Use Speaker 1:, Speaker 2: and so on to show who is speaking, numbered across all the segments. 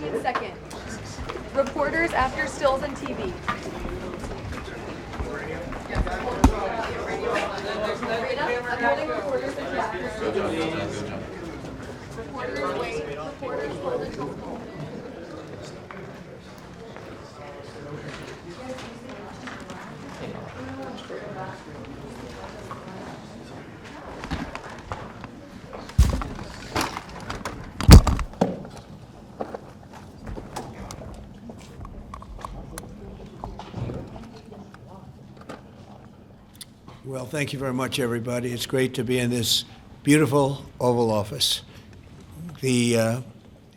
Speaker 1: Second, reporters after stills and TV. Reporters wait. Reporters hold until full.
Speaker 2: Well, thank you very much, everybody. It's great to be in this beautiful Oval Office. It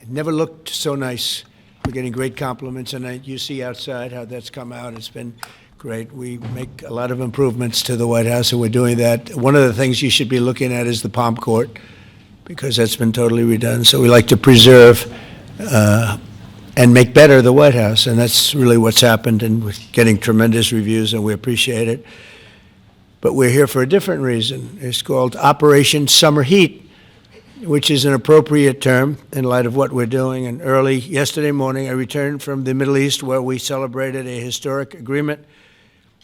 Speaker 2: never looked so nice. We're getting great compliments, and you see outside how that's come out. It's been great. We make a lot of improvements to the White House, and we're doing that. One of the things you should be looking at is the Palm Court, because that's been totally redone. So we like to preserve and make better the White House, and that's really what's happened, and we're getting tremendous reviews, and we appreciate it. But we're here for a different reason. It's called Operation Summer Heat, which is an appropriate term in light of what we're doing. And early yesterday morning, I returned from the Middle East, where we celebrated a historic agreement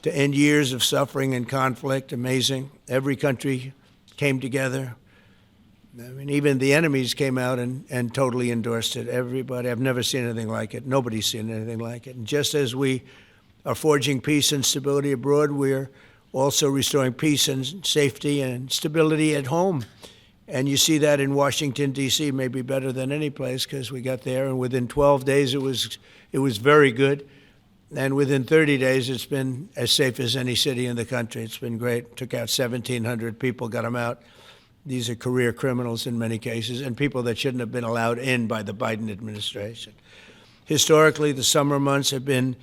Speaker 2: to end years of suffering and conflict. Amazing. Every country came together. I mean, even the enemies came out and totally endorsed it. Everybody. I've never seen anything like it. Nobody's seen anything like it. And just as we are forging peace and stability abroad, we're also restoring peace and safety and stability at home. And you see that in Washington, D.C., maybe better than any place, because we got there, and within 12 days it was very good. And within 30 days, it's been as safe as any city in the country. It's been great. Took out 1,700 people, got them out. These are career criminals in many cases, and people that shouldn't have been allowed in by the Biden administration. Historically, the summer months have been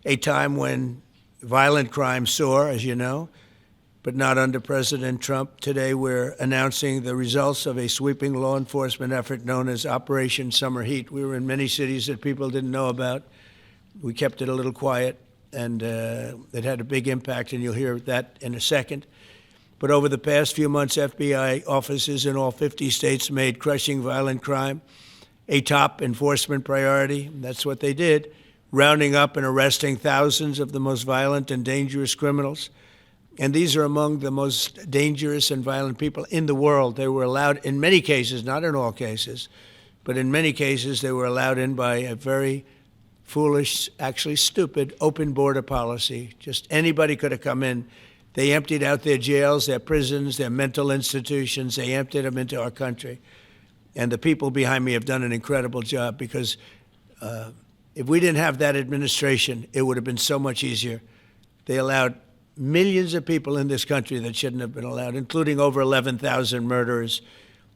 Speaker 2: a time when violent crime soar, as you know, but not under President Trump. Today, we're announcing the results of a sweeping law enforcement effort known as Operation Summer Heat. We were in many cities that people didn't know about. We kept it a little quiet, and it had a big impact, and you'll hear that in a second. But over the past few months, FBI offices in all 50 states made crushing violent crime a top enforcement priority. That's what they did, rounding up and arresting thousands of the most violent and dangerous criminals. And these are among the most dangerous and violent people in the world. They were allowed, in many cases, not in all cases, but in many cases, they were allowed in by a very foolish, actually stupid, open border policy. Just anybody could have come in. They emptied out their jails, their prisons, their mental institutions. They emptied them into our country. And the people behind me have done an incredible job, because if we didn't have that administration, it would have been so much easier. They allowed millions of people in this country that shouldn't have been allowed, including over 11,000 murderers,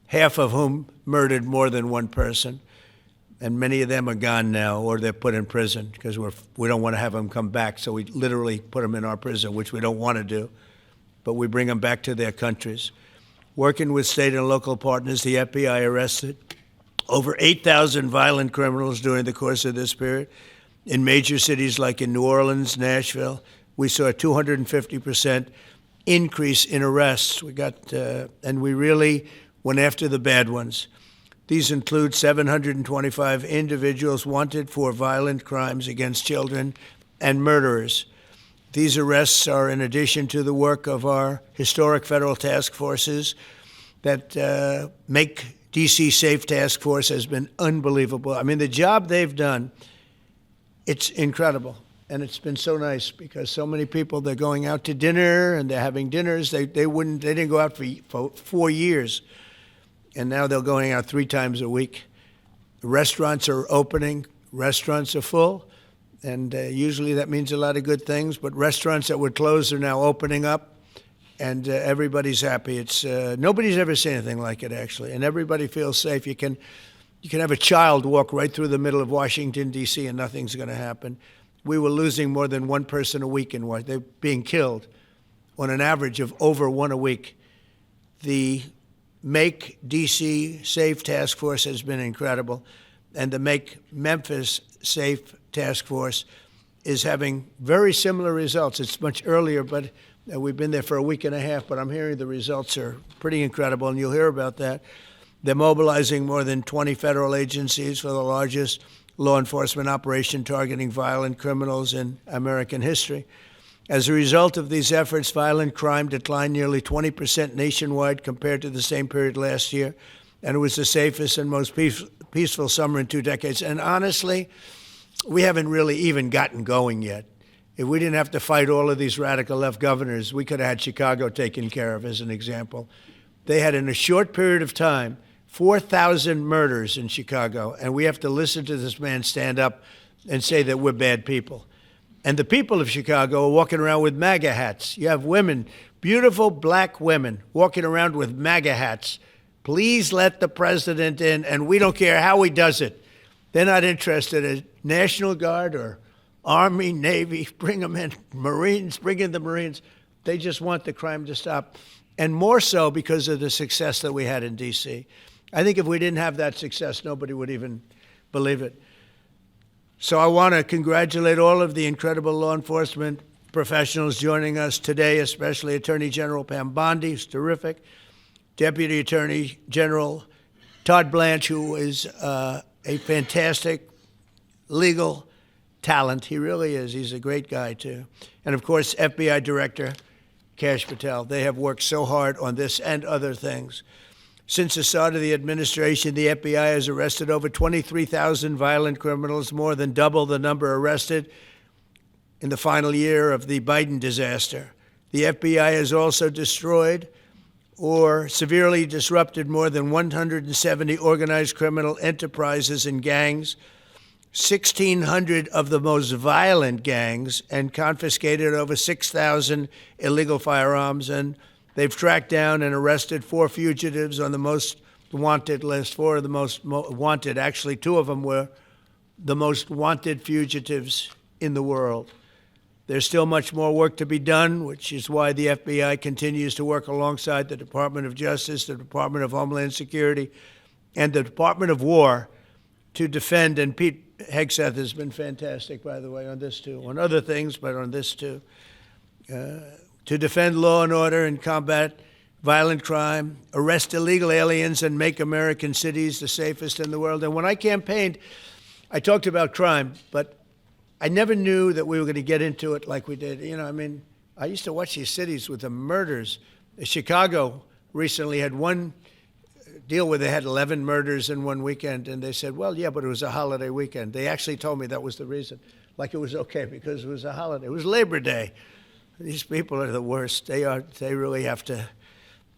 Speaker 2: half of whom murdered more than one person. And many of them are gone now, or they're put in prison, because we don't want to have them come back. So we literally put them in our prison, which we don't want to do. But we bring them back to their countries. Working with state and local partners, the FBI arrested over 8,000 violent criminals during the course of this period. In major cities like in New Orleans, Nashville, we saw a 250% increase in arrests. And we really went after the bad ones. These include 725 individuals wanted for violent crimes against children and murderers. These arrests are in addition to the work of our historic federal task forces that make D.C. Safe Task Force has been unbelievable. I mean, the job they've done, it's incredible. And it's been so nice, because so many people, they're going out to dinner and they're having dinners. They didn't go out for 4 years. And now they're going out 3 times a week. Restaurants are opening. Restaurants are full. And usually that means a lot of good things. But restaurants that were closed are now opening up. And everybody's happy. It's nobody's ever seen anything like it, actually. And everybody feels safe. You can have a child walk right through the middle of Washington, D.C., and nothing's going to happen. We were losing more than one person a week in Washington. They're being killed on an average of over one a week. The Make D.C. Safe Task Force has been incredible. And the Make Memphis Safe Task Force is having very similar results. It's much earlier, but we've been there for a week and a half, but I'm hearing the results are pretty incredible, and you'll hear about that. They're mobilizing more than 20 federal agencies for the largest law enforcement operation targeting violent criminals in American history. As a result of these efforts, violent crime declined nearly 20% nationwide compared to the same period last year, and it was the safest and most peaceful summer in 2 decades. And honestly, we haven't really even gotten going yet. If we didn't have to fight all of these radical left governors, we could have had Chicago taken care of, as an example. They had, in a short period of time, 4,000 murders in Chicago, and we have to listen to this man stand up and say that we're bad people. And the people of Chicago are walking around with MAGA hats. You have women, beautiful black women, walking around with MAGA hats. Please let the president in, and we don't care how he does it. They're not interested in National Guard or Army, Navy, bring them in, Marines, bring in the Marines. They just want the crime to stop, and more so because of the success that we had in D.C. I think if we didn't have that success, nobody would even believe it. So I want to congratulate all of the incredible law enforcement professionals joining us today, especially Attorney General Pam Bondi, who's terrific, Deputy Attorney General Todd Blanche, who is a fantastic legal talent. He really is. He's a great guy, too. And, of course, FBI Director Kash Patel. They have worked so hard on this and other things. Since the start of the administration, the FBI has arrested over 23,000 violent criminals, more than double the number arrested in the final year of the Biden disaster. The FBI has also destroyed or severely disrupted more than 170 organized criminal enterprises and gangs, 1,600 of the most violent gangs, and confiscated over 6,000 illegal firearms. And they've tracked down and arrested 4 fugitives on the most wanted list, 4 of the most wanted. Actually, 2 of them were the most wanted fugitives in the world. There's still much more work to be done, which is why the FBI continues to work alongside the Department of Justice, the Department of Homeland Security, and the Department of War to defend. And Pete Hegseth has been fantastic, by the way, on this too, on other things, but on this too. To defend law and order and combat violent crime, arrest illegal aliens, and make American cities the safest in the world. And when I campaigned, I talked about crime, but I never knew that we were going to get into it like we did. You know, I mean, I used to watch these cities with the murders. Chicago recently had one deal where they had 11 murders in one weekend, and they said, well, yeah, but it was a holiday weekend. They actually told me that was the reason, like it was okay because it was a holiday. It was Labor Day. These people are the worst. They really have to,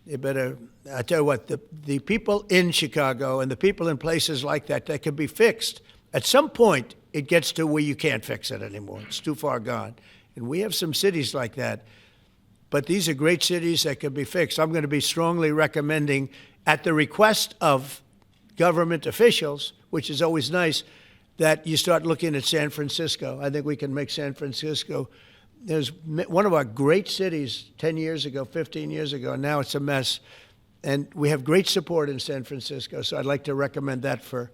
Speaker 2: they better, I tell you what, the people in Chicago and the people in places like that can be fixed. At some point, it gets to where you can't fix it anymore. It's too far gone. And we have some cities like that. But these are great cities that can be fixed. I'm going to be strongly recommending, at the request of government officials, which is always nice, that you start looking at San Francisco. I think we can make San Francisco. There's one of our great cities 10 years ago, 15 years ago, and now it's a mess. And we have great support in San Francisco, so I'd like to recommend that for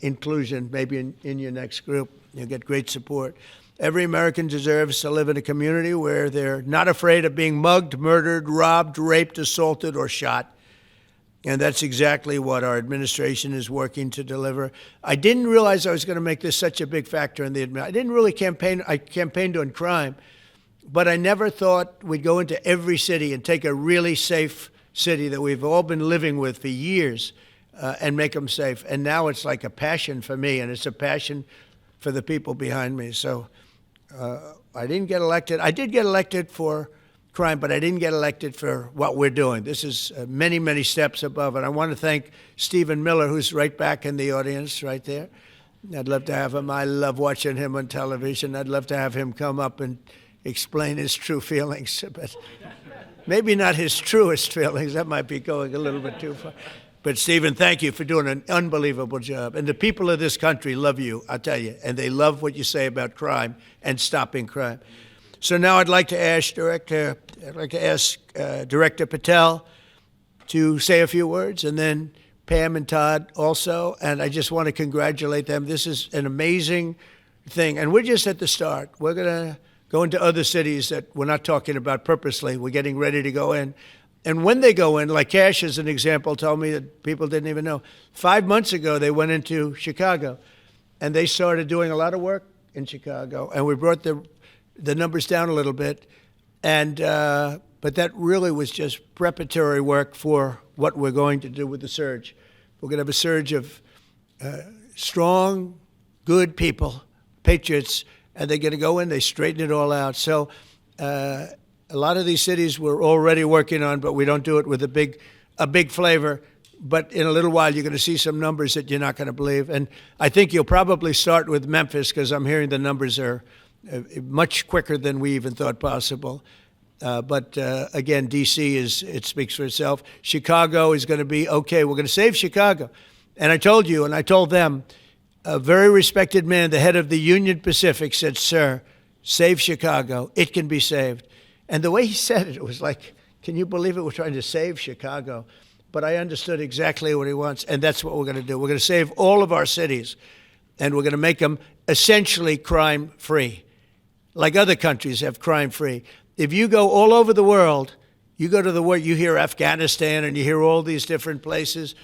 Speaker 2: inclusion, maybe in your next group. You'll get great support. Every American deserves to live in a community where they're not afraid of being mugged, murdered, robbed, raped, assaulted, or shot. And that's exactly what our administration is working to deliver. I didn't realize I was going to make this such a big factor in the administration. I didn't really campaign. I campaigned on crime, but I never thought we'd go into every city and take a really safe city that we've all been living with for years and make them safe. And now it's like a passion for me, and it's a passion for the people behind me. So I didn't get elected. I did get elected for crime, but I didn't get elected for what we're doing. This is many, many steps above it. I want to thank Stephen Miller, who's right back in the audience right there. I'd love to have him. I love watching him on television. I'd love to have him come up and explain his true feelings, but maybe not his truest feelings. That might be going a little bit too far. But, Stephen, thank you for doing an unbelievable job. And the people of this country love you, I'll tell you, and they love what you say about crime and stopping crime. So now I'd like to ask Director Patel to say a few words, and then Pam and Todd also. And I just want to congratulate them. This is an amazing thing. And we're just at the start. We're going to go into other cities that we're not talking about purposely. We're getting ready to go in. And when they go in, like Kash, as an example, told me that people didn't even know. 5 months ago, they went into Chicago. and they started doing a lot of work in Chicago, and we brought the numbers down a little bit, and but that really was just preparatory work for what we're going to do with the surge. We're going to have a surge of strong, good people, patriots, and they're going to go in, they straighten it all out. So a lot of these cities we're already working on, but we don't do it with a big flavor. But in a little while, you're going to see some numbers that you're not going to believe. And I think you'll probably start with Memphis, because I'm hearing the numbers are much quicker than we even thought possible. But again, D.C. it speaks for itself. Chicago is going to be okay. We're going to save Chicago. And I told you, and I told them, a very respected man, the head of the Union Pacific, said, "Sir, save Chicago. It can be saved." And the way he said it, it was like, can you believe it? We're trying to save Chicago. But I understood exactly what he wants, and that's what we're going to do. We're going to save all of our cities, and we're going to make them essentially crime-free, like other countries have crime-free. If you go all over the world, you go to the world, you hear Afghanistan and you hear all these different places.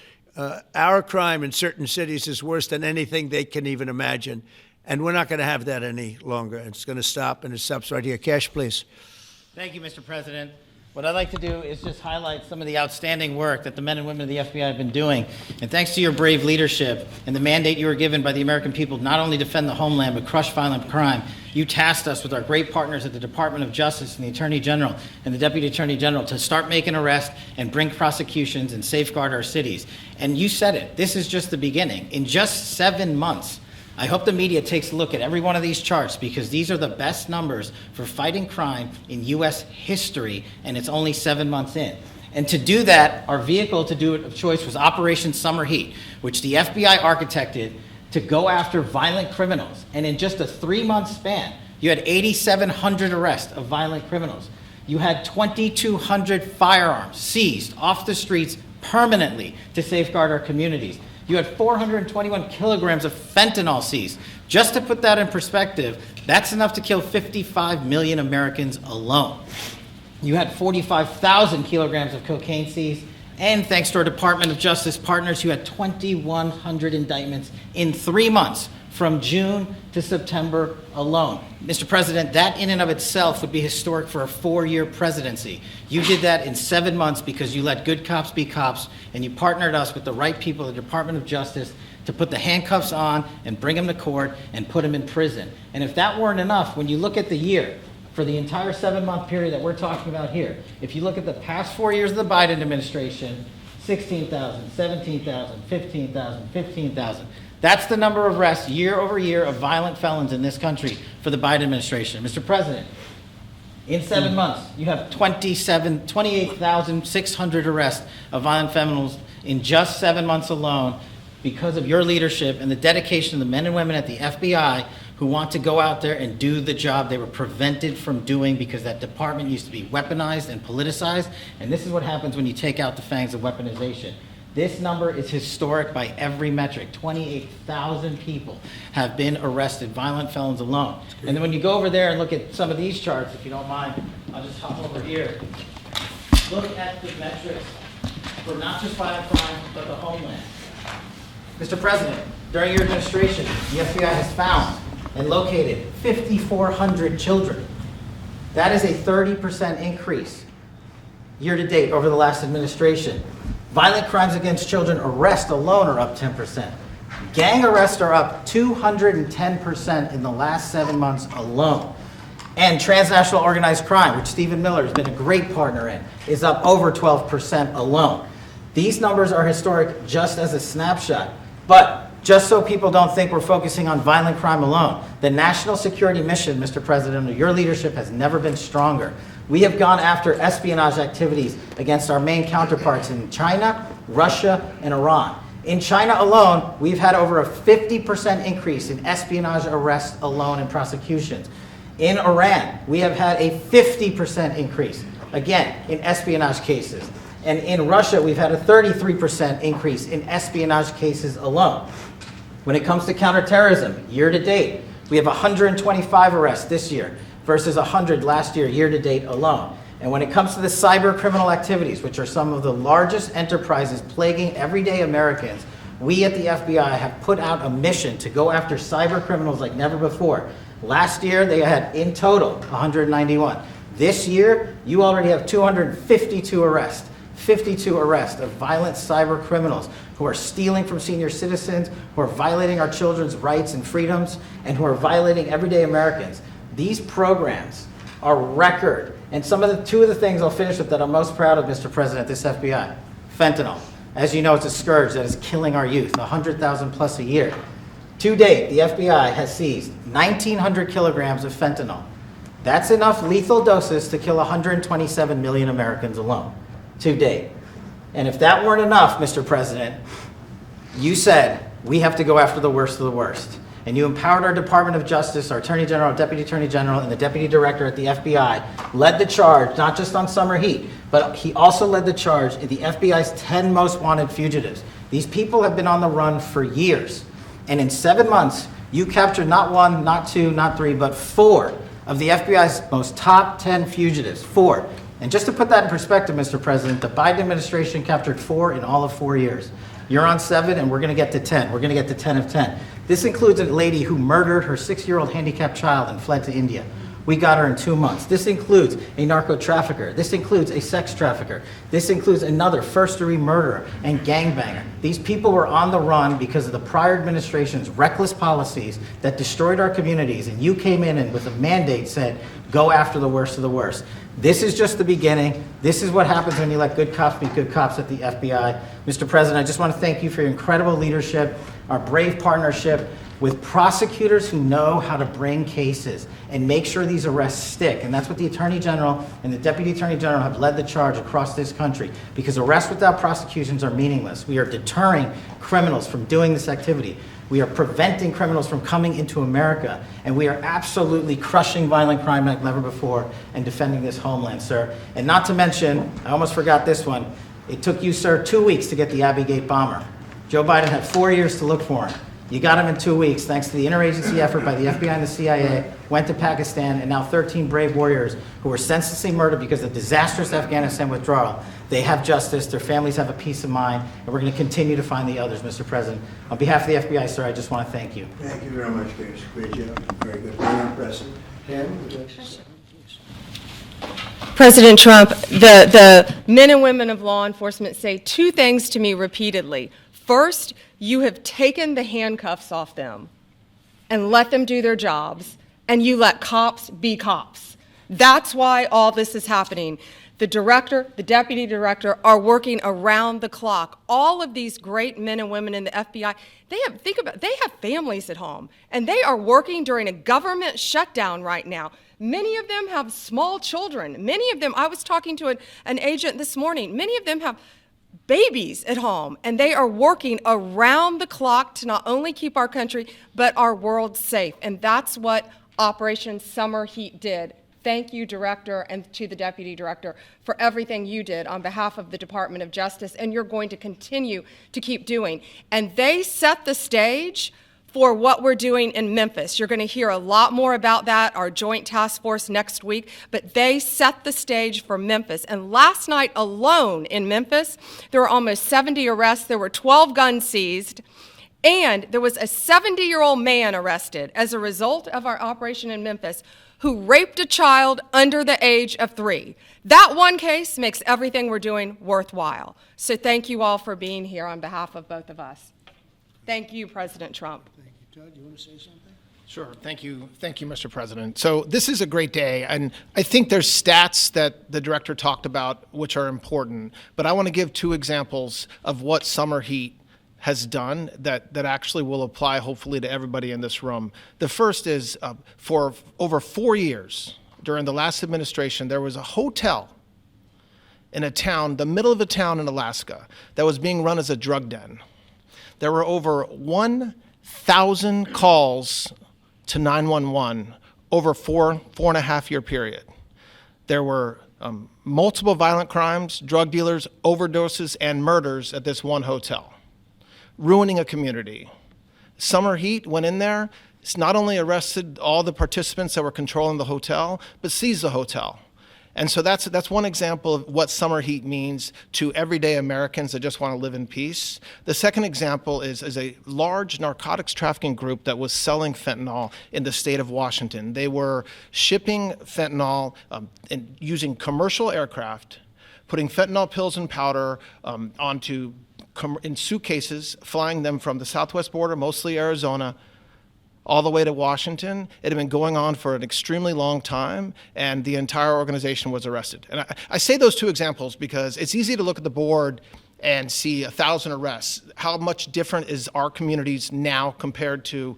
Speaker 2: Our crime in certain cities is worse than anything they can even imagine, and we're not going to have that any longer. It's going to stop, and it stops right here. Cash, please.
Speaker 3: Thank you, Mr. President. What I'd like to do is just highlight some of the outstanding work that the men and women of the FBI have been doing. And thanks to your brave leadership and the mandate you were given by the American people to not only defend the homeland but crush violent crime, you tasked us with our great partners at the Department of Justice and the Attorney General and the Deputy Attorney General to start making arrests and bring prosecutions and safeguard our cities. And you said it, this is just the beginning. In just 7 months, I hope the media takes a look at every one of these charts, because these are the best numbers for fighting crime in U.S. history, and it's only 7 months in. And to do that, our vehicle to do it of choice was Operation Summer Heat, which the FBI architected to go after violent criminals. And in just a 3-month span, you had 8,700 arrests of violent criminals. You had 2,200 firearms seized off the streets permanently to safeguard our communities. You had 421 kilograms of fentanyl seized. Just to put that in perspective, that's enough to kill 55 million Americans alone. You had 45,000 kilograms of cocaine seized, and thanks to our Department of Justice partners, you had 2,100 indictments in 3 months, from June to September alone. Mr. President, that in and of itself would be historic for a 4-year presidency. You did that in 7 months because you let good cops be cops, and you partnered us with the right people at the Department of Justice to put the handcuffs on and bring them to court and put them in prison. And if that weren't enough, when you look at the year, for the entire 7-month period that we're talking about here, if you look at the past 4 years of the Biden administration, 16,000, 17,000, 15,000, 15,000. That's the number of arrests year over year of violent felons in this country for the Biden administration. Mr. President, in 7 months, you have 28,600 arrests of violent felons in just 7 months alone, because of your leadership and the dedication of the men and women at the FBI who want to go out there and do the job they were prevented from doing because that department used to be weaponized and politicized. And this is what happens when you take out the fangs of weaponization. This number is historic by every metric. 28,000 people have been arrested, violent felons alone. And then when you go over there and look at some of these charts, if you don't mind, I'll just hop over here. Look at the metrics for not just violent crime, but the homeland. Mr. President, during your administration, the FBI has found and located 5,400 children. That is a 30% increase year to date over the last administration. Violent crimes against children arrests alone are up 10%. Gang arrests are up 210% in the last 7 months alone. And transnational organized crime, which Stephen Miller has been a great partner in, is up over 12% alone. These numbers are historic just as a snapshot. But just so people don't think we're focusing on violent crime alone, the national security mission, Mr. President, under your leadership has never been stronger. We have gone after espionage activities against our main counterparts in China, Russia, and Iran. In China alone, we've had over a 50% increase in espionage arrests alone and prosecutions. In Iran, we have had a 50% increase, again, in espionage cases. And in Russia, we've had a 33% increase in espionage cases alone. When it comes to counterterrorism, year to date, we have 125 arrests this year versus 100 last year to date alone. And when it comes to the cyber criminal activities, which are some of the largest enterprises plaguing everyday Americans, we at the FBI have put out a mission to go after cyber criminals like never before. Last year, they had in total 191. This year, you already have 252 arrests. 52 arrests of violent cyber criminals who are stealing from senior citizens, who are violating our children's rights and freedoms, and who are violating everyday Americans. These programs are record. And two of the things I'll finish with that I'm most proud of, Mr. President, this FBI. Fentanyl. As you know, it's a scourge that is killing our youth, 100,000 plus a year. To date, the FBI has seized 1,900 kilograms of fentanyl. That's enough lethal doses to kill 127 million Americans alone, to date. And if that weren't enough, Mr. President, you said we have to go after the worst of the worst. And you empowered our Department of Justice, our Attorney General, Deputy Attorney General, and the Deputy Director at the FBI, led the charge, not just on summer heat, but he also led the charge in the FBI's 10 most wanted fugitives. These people have been on the run for years. And in 7 months, you captured not one, not two, not three, but 4 of the FBI's most top 10 fugitives. 4. And just to put that in perspective, Mr. President, the Biden administration captured 4 in all of 4 years. You're on 7, and we're going to get to 10. We're going to get to 10 of 10. This includes a lady who murdered her 6-year-old handicapped child and fled to India. We got her in 2 months. This includes a narco trafficker. This includes a sex trafficker. This includes another first-degree murderer and gangbanger. These people were on the run because of the prior administration's reckless policies that destroyed our communities, and you came in and with a mandate said, go after the worst of the worst. This is just the beginning. This is what happens when you let good cops be good cops at the FBI. Mr. President, I just want to thank you for your incredible leadership, our brave partnership with prosecutors who know how to bring cases and make sure these arrests stick. And that's what the Attorney General and the Deputy Attorney General have led the charge across this country, because arrests without prosecutions are meaningless. We are deterring criminals from doing this activity. We are preventing criminals from coming into America, and we are absolutely crushing violent crime like never before and defending this homeland, sir. And not to mention, I almost forgot this one, it took you, sir, 2 weeks to get the Abbey Gate bomber. Joe Biden had 4 years to look for him. You got him in 2 weeks, thanks to the interagency effort by the FBI and the CIA, went to Pakistan, and now 13 brave warriors who were senselessly murdered because of disastrous Afghanistan withdrawal. They have justice, their families have a peace of mind, and we're going to continue to find the others, Mr. President. On behalf of the FBI, sir, I just want to thank you.
Speaker 2: Thank you very much, Chris. Great job. Very good. Very impressive. Pam, would you like to say?
Speaker 4: President Trump, the men and women of law enforcement say 2 things to me repeatedly. First, you have taken the handcuffs off them and let them do their jobs, and you let cops be cops. That's why all this is happening. The director, the deputy director are working around the clock. All of these great men and women in the FBI, they have families at home, and they are working during a government shutdown right now. Many of them have small children. Many of them, I was talking to an agent this morning, many of them have babies at home, and they are working around the clock to not only keep our country, but our world safe. And that's what Operation Summer Heat did. Thank you, Director, and to the Deputy Director for everything you did on behalf of the Department of Justice, and you're going to continue to keep doing. And they set the stage for what we're doing in Memphis. You're going to hear a lot more about that, our joint task force next week, but they set the stage for Memphis. And last night alone in Memphis, there were almost 70 arrests, there were 12 guns seized, and there was a 70-year-old man arrested as a result of our operation in Memphis who raped a child under the age of 3. That one case makes everything we're doing worthwhile. So thank you all for being here on behalf of both of us. Thank you, President Trump.
Speaker 2: Thank you. Todd, you want to say something?
Speaker 5: Sure. Thank you, Mr. President. So this is a great day, and I think there's stats that the director talked about which are important, but I want to give 2 examples of what summer heat has done that actually will apply hopefully to everybody in this room. The first is for over 4 years during the last administration, there was a hotel in a town, the middle of a town in Alaska, that was being run as a drug den. There were over 1,000 calls to 911 over 4.5 year period. There were multiple violent crimes, drug dealers, overdoses, and murders at this one hotel, ruining a community. Summer Heat went in there. It's not only arrested all the participants that were controlling the hotel, but seized the hotel. And so that's one example of what summer heat means to everyday Americans that just want to live in peace. The second example is a large narcotics trafficking group that was selling fentanyl in the state of Washington. They were shipping fentanyl and using commercial aircraft, putting fentanyl pills and powder in suitcases, flying them from the southwest border, mostly Arizona, all the way to Washington. It had been going on for an extremely long time, and the entire organization was arrested. And I say those two examples because it's easy to look at the board and see 1,000 arrests. How much different is our communities now compared to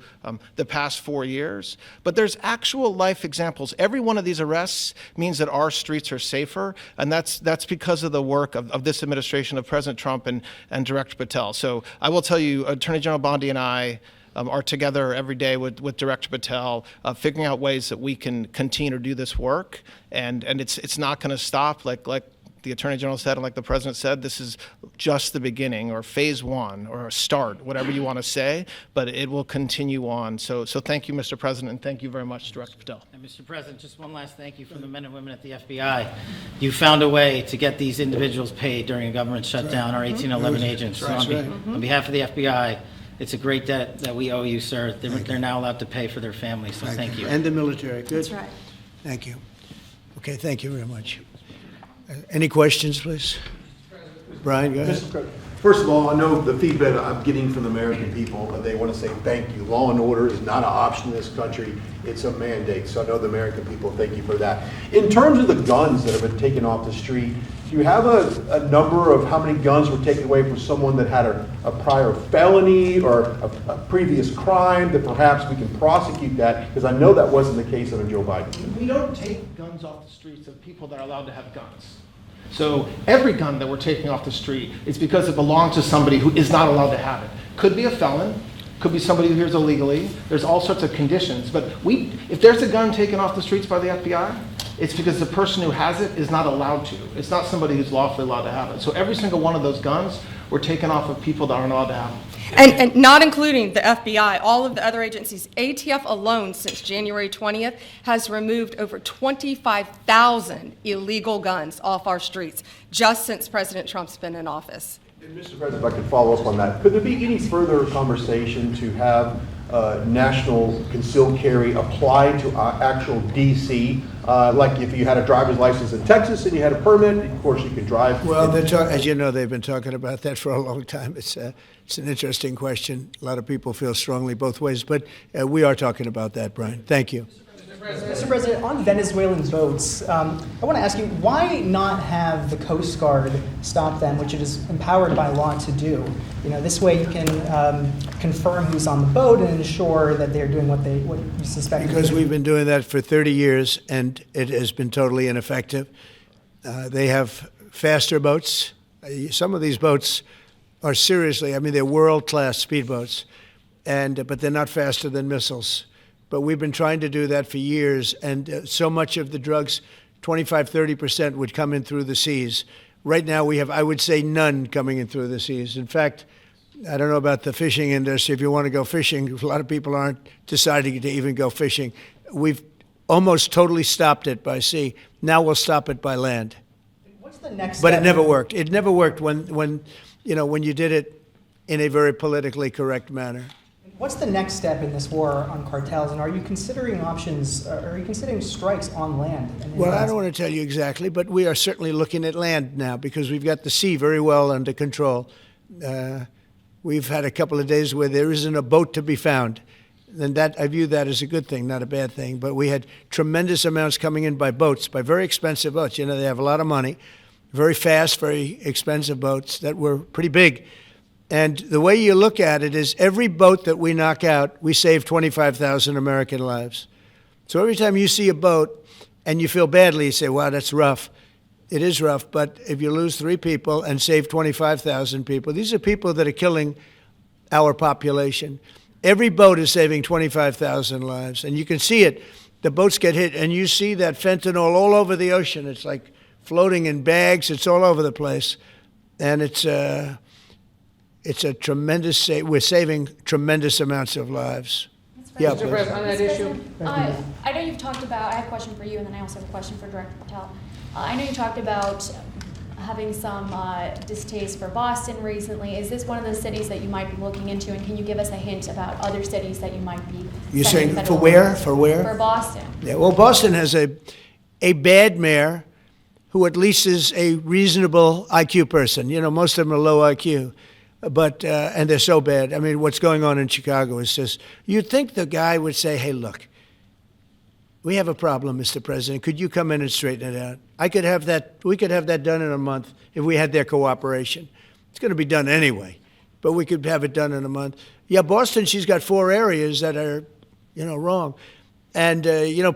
Speaker 5: the past 4 years? But there's actual life examples. Every one of these arrests means that our streets are safer, and that's because of the work of this administration, of President Trump and Director Patel. So I will tell you, Attorney General Bondi and I are together every day with Director Patel, figuring out ways that we can continue to do this work, and it's not going to stop. Like the Attorney General said, and like the President said, this is just the beginning, or phase one, or a start, whatever you want to say, but it will continue on. So thank you, Mr. President, and thank you very much, Director Patel.
Speaker 3: And Mr. President, just one last thank you from the men and women at the FBI. You found a way to get these individuals paid during a government shutdown, our 1811 agents. So on behalf of the FBI, it's a great debt that we owe you, sir. They're now allowed to pay for their families, so thank you.
Speaker 2: And the military. Good.
Speaker 1: That's right.
Speaker 2: Thank you. Okay, thank you very much. Any questions, please? Brian, go ahead.
Speaker 6: First of all, I know the feedback I'm getting from the American people, they want to say thank you. Law and order is not an option in this country, it's a mandate. So I know the American people, thank you for that. In terms of the guns that have been taken off the street, do you have a number of how many guns were taken away from someone that had a prior felony or a previous crime, that perhaps we can prosecute that? Because I know that wasn't the case under Joe Biden.
Speaker 5: We don't take guns off the streets of people that are allowed to have guns. So every gun that we're taking off the street is because it belongs to somebody who is not allowed to have it. Could be a felon, could be somebody who hears illegally. There's all sorts of conditions. But if there's a gun taken off the streets by the FBI, it's because the person who has it is not allowed to. It's not somebody who's lawfully allowed to have it. So every single one of those guns were taken off of people that aren't allowed to have them.
Speaker 4: And not including the FBI, all of the other agencies. ATF alone, since January 20th, has removed over 25,000 illegal guns off our streets, just since President Trump's been in office.
Speaker 6: And Mr. President, if I could follow up on that, could there be any further conversation to have national concealed carry applied to actual DC? Like if you had a driver's license in Texas and you had a permit, of course you could drive.
Speaker 2: Well, as you know, they've been talking about that for a long time. It's an interesting question. A lot of people feel strongly both ways, but we are talking about that, Brian. Thank you.
Speaker 7: Mr. President, on Venezuelan boats, I want to ask you, why not have the Coast Guard stop them, which it is empowered by law to do? You know, this way you can confirm who's on the boat and ensure that they're doing what you suspect.
Speaker 2: Because we've been doing that for 30 years, and it has been totally ineffective. They have faster boats. Some of these boats are seriously, I mean, they're world-class speedboats, but they're not faster than missiles. But we've been trying to do that for years, and so much of the drugs, 25-30%, would come in through the seas. Right now we have, I would say, none coming in through the seas. In fact, I don't know about the fishing industry. If you want to go fishing, a lot of people aren't deciding to even go fishing. We've almost totally stopped it by sea. Now we'll stop it by land.
Speaker 7: What's the next
Speaker 2: But
Speaker 7: step?
Speaker 2: it never worked. It never worked when you did it in a very politically correct manner.
Speaker 7: What's the next step in this war on cartels, and are you considering options, are you considering strikes on land?
Speaker 2: Well, I don't want to tell you exactly, but we are certainly looking at land now because we've got the sea very well under control. We've had a couple of days where there isn't a boat to be found. And that, I view that as a good thing, not a bad thing. But we had tremendous amounts coming in by boats, by very expensive boats. You know, they have a lot of money, very fast, very expensive boats that were pretty big. And the way you look at it is every boat that we knock out, we save 25,000 American lives. So every time you see a boat and you feel badly, you say, wow, that's rough. It is rough, but if you lose 3 people and save 25,000 people, these are people that are killing our population. Every boat is saving 25,000 lives, and you can see it. The boats get hit, and you see that fentanyl all over the ocean. It's like floating in bags. It's all over the place, and it's a tremendous. We're saving tremendous amounts of lives. Yeah,
Speaker 1: Mr. President, on that issue. I know you've talked about. I have a question for you, and then I also have a question for Director Patel.
Speaker 8: I know you talked about having some distaste for Boston recently. Is this one of those cities that you might be looking into, and can you give us a hint about other cities that you might be
Speaker 2: You're
Speaker 8: sending
Speaker 2: saying
Speaker 8: federal
Speaker 2: for where?
Speaker 8: funds?
Speaker 2: For where?
Speaker 8: For Boston.
Speaker 2: Yeah, well, Boston has a bad mayor who at least is a reasonable IQ person. You know, most of them are low IQ, but and they're so bad. I mean, what's going on in Chicago is just, you'd think the guy would say, hey, look, we have a problem, Mr. President. Could you come in and straighten it out? We could have that done in a month if we had their cooperation. It's going to be done anyway, but we could have it done in a month. Yeah, Boston, she's got 4 areas that are, wrong. And,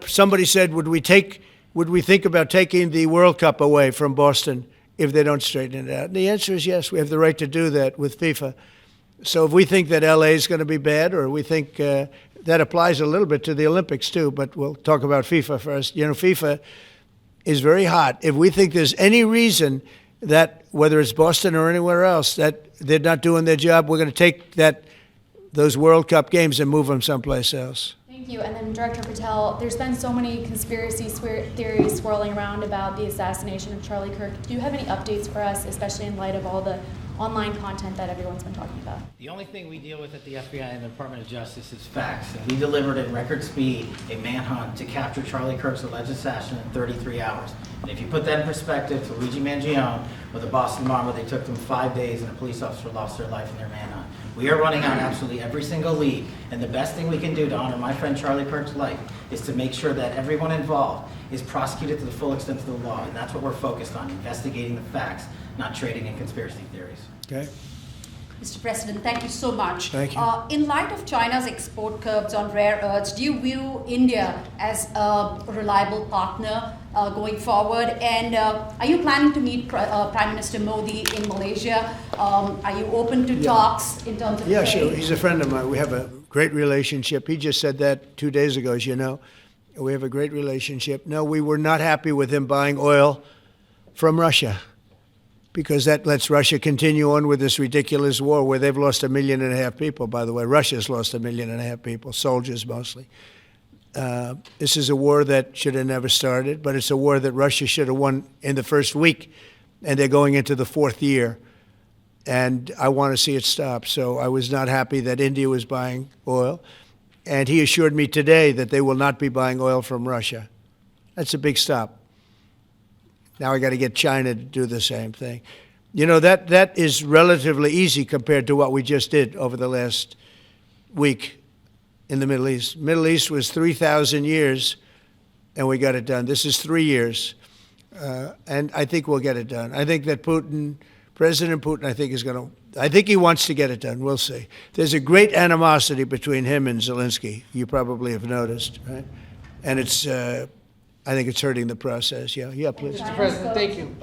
Speaker 2: somebody said, would we think about taking the World Cup away from Boston if they don't straighten it out? And the answer is yes. We have the right to do that with FIFA. So if we think that LA is going to be bad, or we think that applies a little bit to the Olympics too, but we'll talk about FIFA first. FIFA is very hot. If we think there's any reason that, whether it's Boston or anywhere else, that they're not doing their job, we're going to take those World Cup games and move them someplace else.
Speaker 8: Thank you. And then Director Patel, there's been so many conspiracy theories swirling around about the assassination of Charlie Kirk. Do you have any updates for us, especially in light of all the online content that everyone's been talking about?
Speaker 3: The only thing we deal with at the FBI and the Department of Justice is facts. And we delivered at record speed a manhunt to capture Charlie Kirk's alleged assassin in 33 hours. And if you put that in perspective to Luigi Mangione with the Boston bomber, they took them 5 days and a police officer lost their life in their manhunt. We are running on absolutely every single lead, and the best thing we can do to honor my friend Charlie Kirk's life is to make sure that everyone involved is prosecuted to the full extent of the law, and that's what we're focused on, investigating the facts, not trading in conspiracy theories.
Speaker 2: Okay.
Speaker 9: Mr. President, thank you so much.
Speaker 2: Thank you.
Speaker 9: In light of China's export curbs on rare earths, do you view India as a reliable partner going forward? And are you planning to meet Prime Minister Modi in Malaysia? Are you open to talks in terms of
Speaker 2: Yeah,
Speaker 9: trade?
Speaker 2: sure. He's a friend of mine. We have a great relationship. He just said that 2 days ago, as you know. We have a great relationship. No, we were not happy with him buying oil from Russia, because that lets Russia continue on with this ridiculous war where they've lost 1.5 million people, by the way. Russia's lost 1.5 million people, soldiers mostly. This is a war that should have never started, but it's a war that Russia should have won in the first week, and they're going into the 4th year. And I want to see it stop. So I was not happy that India was buying oil. And he assured me today that they will not be buying oil from Russia. That's a big stop. Now I got to get China to do the same thing. That is relatively easy compared to what we just did over the last week in the Middle East. Middle East was 3,000 years, and we got it done. This is 3 years, and I think we'll get it done. I think that President Putin, I think he wants to get it done. We'll see. There's a great animosity between him and Zelensky. You probably have noticed, right? And I think it's hurting the process. Yeah, please.
Speaker 10: Mr. President, thank you.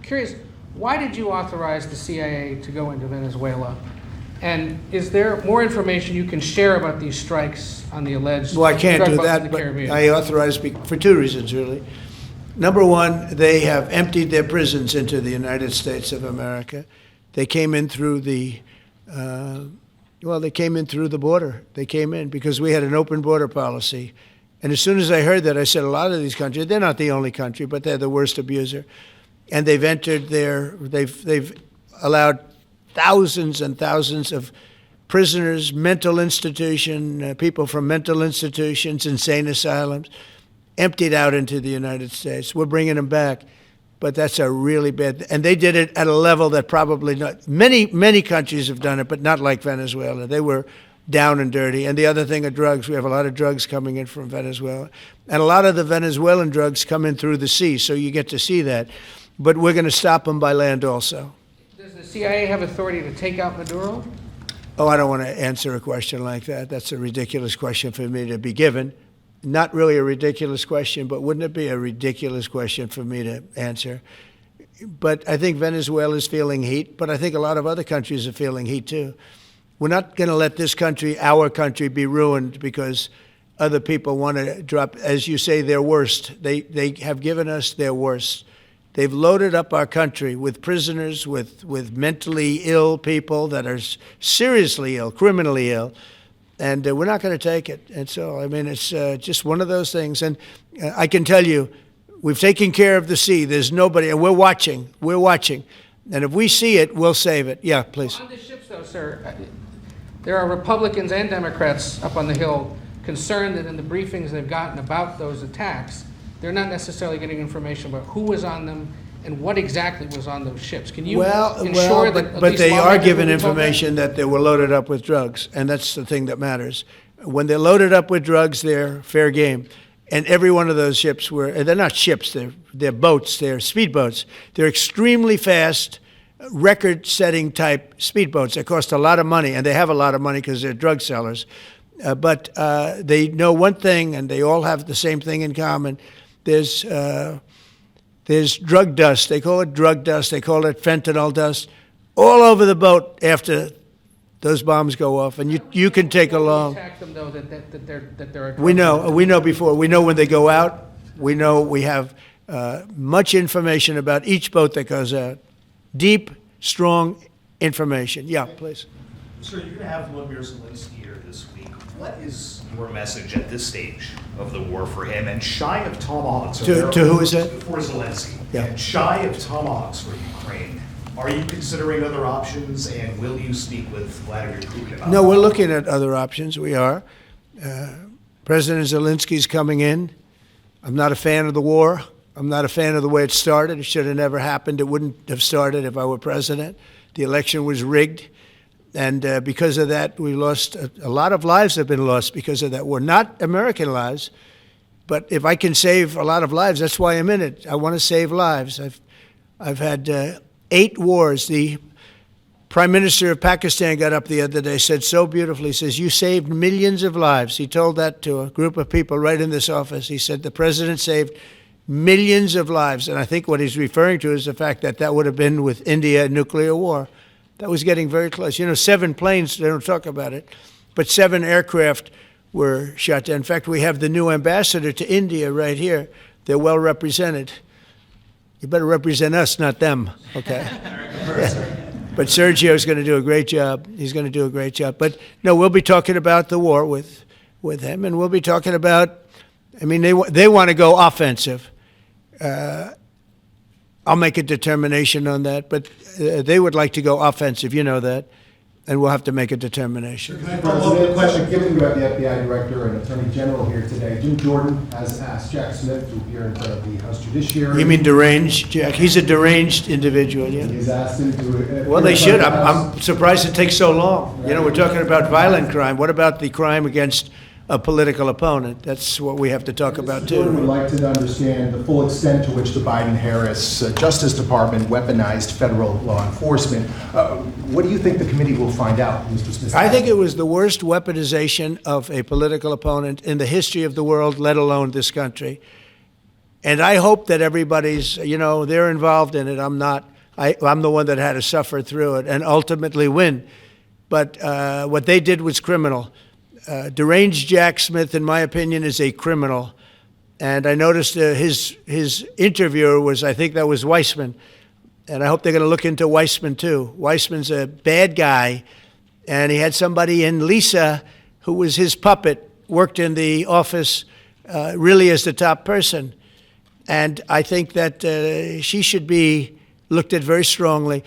Speaker 10: Curious, why did you authorize the CIA to go into Venezuela? And is there more information you can share about these strikes on the alleged
Speaker 2: Well, I can't
Speaker 10: drug
Speaker 2: do
Speaker 10: busts in
Speaker 2: that,
Speaker 10: the
Speaker 2: but
Speaker 10: Caribbean?
Speaker 2: I authorized for 2 reasons, really. Number one, they have emptied their prisons into the United States of America. They came in through the border. They came in because we had an open border policy. And as soon as I heard that, I said, a lot of these countries, they're not the only country, but they're the worst abuser. And they've allowed thousands and thousands of prisoners, mental institution, people from mental institutions, insane asylums, emptied out into the United States. We're bringing them back, but that's a really bad, and they did it at a level that probably not, many countries have done it, but not like Venezuela. They were down and dirty. And the other thing are drugs. We have a lot of drugs coming in from Venezuela. And a lot of the Venezuelan drugs come in through the sea, so you get to see that. But we're going to stop them by land also.
Speaker 10: Does the CIA have authority to take out Maduro?
Speaker 2: Oh, I don't want to answer a question like that. That's a ridiculous question for me to be given. Not really a ridiculous question, but wouldn't it be a ridiculous question for me to answer? But I think Venezuela is feeling heat, but I think a lot of other countries are feeling heat too. We're not going to let this country, our country, be ruined because other people want to drop, as you say, their worst. They have given us their worst. They've loaded up our country with prisoners, with mentally ill people that are seriously ill, criminally ill, and we're not going to take it. And so, I mean, it's just one of those things. And I can tell you, We've taken care of the sea. There's nobody, and we're watching. We're watching. And if we see it, we'll save it. Yeah, please.
Speaker 10: On the ships, though, sir, there are Republicans and Democrats up on the Hill concerned that in the briefings they've gotten about those attacks, they're not necessarily getting information about who was on them and what exactly was on those ships. Can you ensure that at
Speaker 2: but
Speaker 10: least
Speaker 2: they are
Speaker 10: lawmakers
Speaker 2: given
Speaker 10: will be told that?
Speaker 2: information that they were loaded up with drugs, and that's the thing that matters. When they're loaded up with drugs, they're fair game. And every one of those ships they're not ships, they're boats, they're speedboats. They're extremely fast, record-setting type speedboats. They cost a lot of money, and they have a lot of money because they're drug sellers. But they know one thing, and they all have the same thing in common. There's drug dust. They call it drug dust. They call it fentanyl dust all over the boat after those bombs go off, and you can take along.
Speaker 10: Attack them, though, that they're a
Speaker 2: We know before. We know when they go out. We know we have much information about each boat that goes out. Deep, strong information. Yeah, please.
Speaker 11: Sir, you're going to have Vladimir Zelensky here this week. What is your message at this stage of the war for him? And shy of tomahawks...
Speaker 2: To who is that?
Speaker 11: For Zelensky.
Speaker 2: Yeah.
Speaker 11: And shy of tomahawks for Ukraine. Are you considering other options, and will you speak with Vladimir Putin about
Speaker 2: No,
Speaker 11: that?
Speaker 2: we're looking at other options. We are. President Zelensky's coming in. I'm not a fan of the war. I'm not a fan of the way it started. It should have never happened. It wouldn't have started if I were president. The election was rigged. And because of that, we lost a lot of lives have been lost because of that war. Not American lives, but if I can save a lot of lives, that's why I'm in it. I want to save lives. I've had 8 wars. The Prime Minister of Pakistan got up the other day, said so beautifully, he says, you saved millions of lives. He told that to a group of people right in this office. He said the president saved millions of lives. And I think what he's referring to is the fact that that would have been with India nuclear war. That was getting very close. 7 planes, they don't talk about it, but 7 aircraft were shot down. In fact, we have the new ambassador to India right here. They're well represented. You better represent us, not them, okay? But Sergio's going to do a great job. He's going to do a great job. But no, we'll be talking about the war with him, and we'll be talking about, they want to go offensive. I'll make a determination on that, but they would like to go offensive, you know that, and we'll have to make a determination.
Speaker 12: Can I follow up the question? Given you have the FBI director and attorney general here today, Jim Jordan has asked Jack Smith to appear in front of the House Judiciary.
Speaker 2: You mean deranged, Jack? He's a deranged individual, yeah.
Speaker 12: He's asked him to.
Speaker 2: Well, they should. I'm surprised it takes so long. We're talking about violent crime. What about the crime against a political opponent? That's what we have to talk about, too.
Speaker 12: Jordan would like to understand the full extent to which the Biden-Harris Justice Department weaponized federal law enforcement. What do you think the committee will find out, Mr. Smith?
Speaker 2: I think it was the worst weaponization of a political opponent in the history of the world, let alone this country. And I hope that everybody's, they're involved in it. I'm not. I'm the one that had to suffer through it and ultimately win. But what they did was criminal. Deranged Jack Smith, in my opinion, is a criminal. And I noticed his interviewer was, I think that was Weissman. And I hope they're going to look into Weissman, too. Weissman's a bad guy. And he had somebody in Lisa, who was his puppet, worked in the office really as the top person. And I think that she should be looked at very strongly.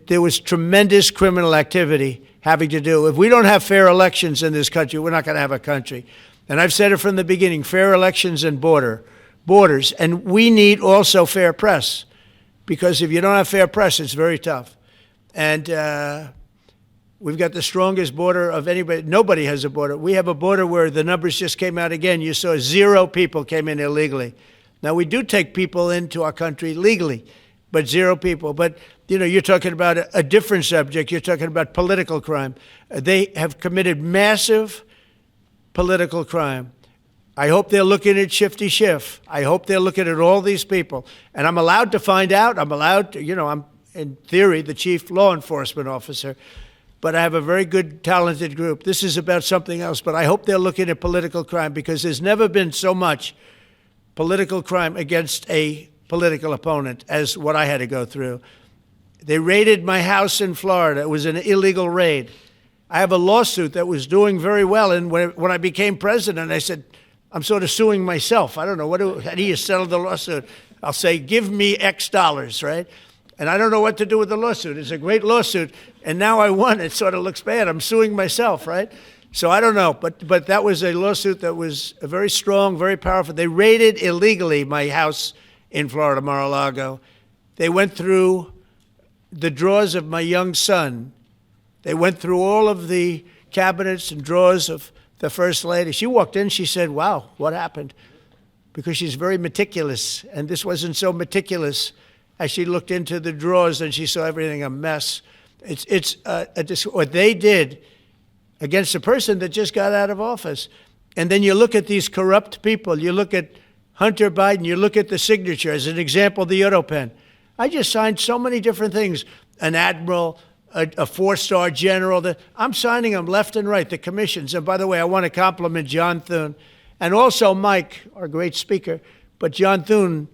Speaker 2: There was tremendous criminal activity having to do. If we don't have fair elections in this country, we're not going to have a country. And I've said it from the beginning, fair elections and borders. And we need also fair press, because if you don't have fair press, it's very tough. And we've got the strongest border of anybody. Nobody has a border. We have a border where the numbers just came out again. You saw 0 people came in illegally. Now, we do take people into our country legally, but 0 people. But, you're talking about a different subject. You're talking about political crime. They have committed massive political crime. I hope they're looking at Shifty Schiff. I hope they're looking at all these people. And I'm allowed to find out. I'm allowed to, I'm, in theory, the chief law enforcement officer. But I have a very good, talented group. This is about something else. But I hope they're looking at political crime, because there's never been so much political crime against a political opponent as what I had to go through. They raided my house in Florida. It was an illegal raid. I have a lawsuit that was doing very well. And when I became president, I said, I'm sort of suing myself. I don't know. How do you settle the lawsuit? I'll say, give me X dollars, right? And I don't know what to do with the lawsuit. It's a great lawsuit, and now I won. It sort of looks bad. I'm suing myself, right? So I don't know, but that was a lawsuit that was very strong, very powerful. They raided illegally my house in Florida, Mar-a-Lago. They went through the drawers of my young son. They went through all of the cabinets and drawers of the First Lady. She walked in, she said, wow, what happened? Because she's very meticulous, and this wasn't so meticulous. As she looked into the drawers and she saw everything a mess. What they did against a person that just got out of office. And then you look at these corrupt people. You look at Hunter Biden. You look at the signature. As an example, the auto pen. I just signed so many different things. An admiral, a four-star general. I'm signing them left and right, the commissions. And by the way, I want to compliment John Thune and also Mike, our great speaker. But John Thune,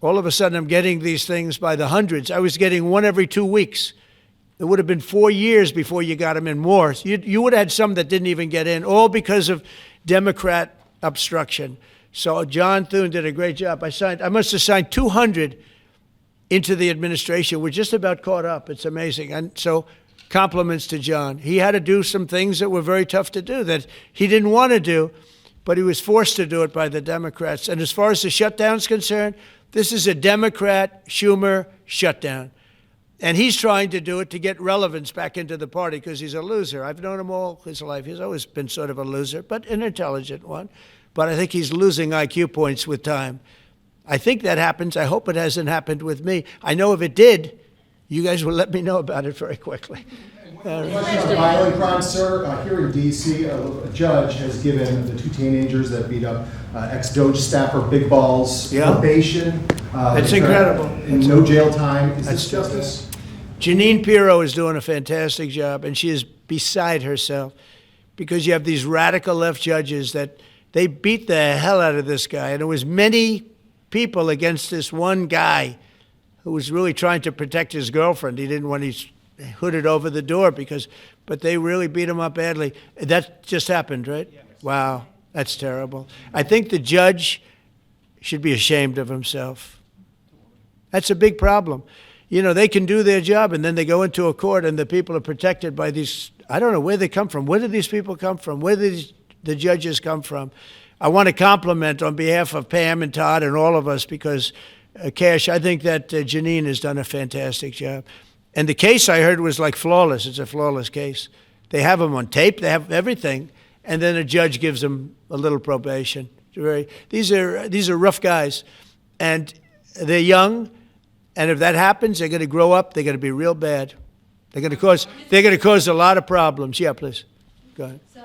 Speaker 2: all of a sudden, I'm getting these things by the hundreds. I was getting one every 2 weeks. It would have been 4 years before you got them in more. You would have had some that didn't even get in, all because of Democrat obstruction. So John Thune did a great job. I must have signed 200 into the administration. We're just about caught up. It's amazing. And so compliments to John. He had to do some things that were very tough to do that he didn't want to do, but he was forced to do it by the Democrats. And as far as the shutdown's concerned, this is a Democrat Schumer shutdown. And he's trying to do it to get relevance back into the party because he's a loser. I've known him all his life. He's always been sort of a loser, but an intelligent one. But I think he's losing IQ points with time. I think that happens. I hope it hasn't happened with me. I know if it did, you guys will let me know about it very quickly.
Speaker 12: Question on violent crime, sir. Here in D.C., a judge has given the two teenagers that beat up ex-Doge staffer Big Balls probation.
Speaker 2: It's incredible.
Speaker 12: And no jail time. Is this justice?
Speaker 2: Jeanine Pirro is doing a fantastic job, and she is beside herself because you have these radical left judges that they beat the hell out of this guy. And there was many people against this one guy who was really trying to protect his girlfriend. He didn't want his hooded over the door but they really beat him up badly. That just happened, right? Yes. Wow, that's terrible. I think the judge should be ashamed of himself. That's a big problem. You know, they can do their job and then they go into a court and the people are protected by these, I don't know where they come from. Where do these people come from? Where do the judges come from? I want to compliment on behalf of Pam and Todd and all of us because, Cash, I think that Jeanine has done a fantastic job. And the case I heard was like flawless. It's a flawless case. They have them on tape. They have everything. And then a judge gives them a little probation. These are rough guys. And they're young. And if that happens, they're going to grow up. They're going to be real bad. They're going to cause a lot of problems. Yeah, please. Go ahead.
Speaker 9: So,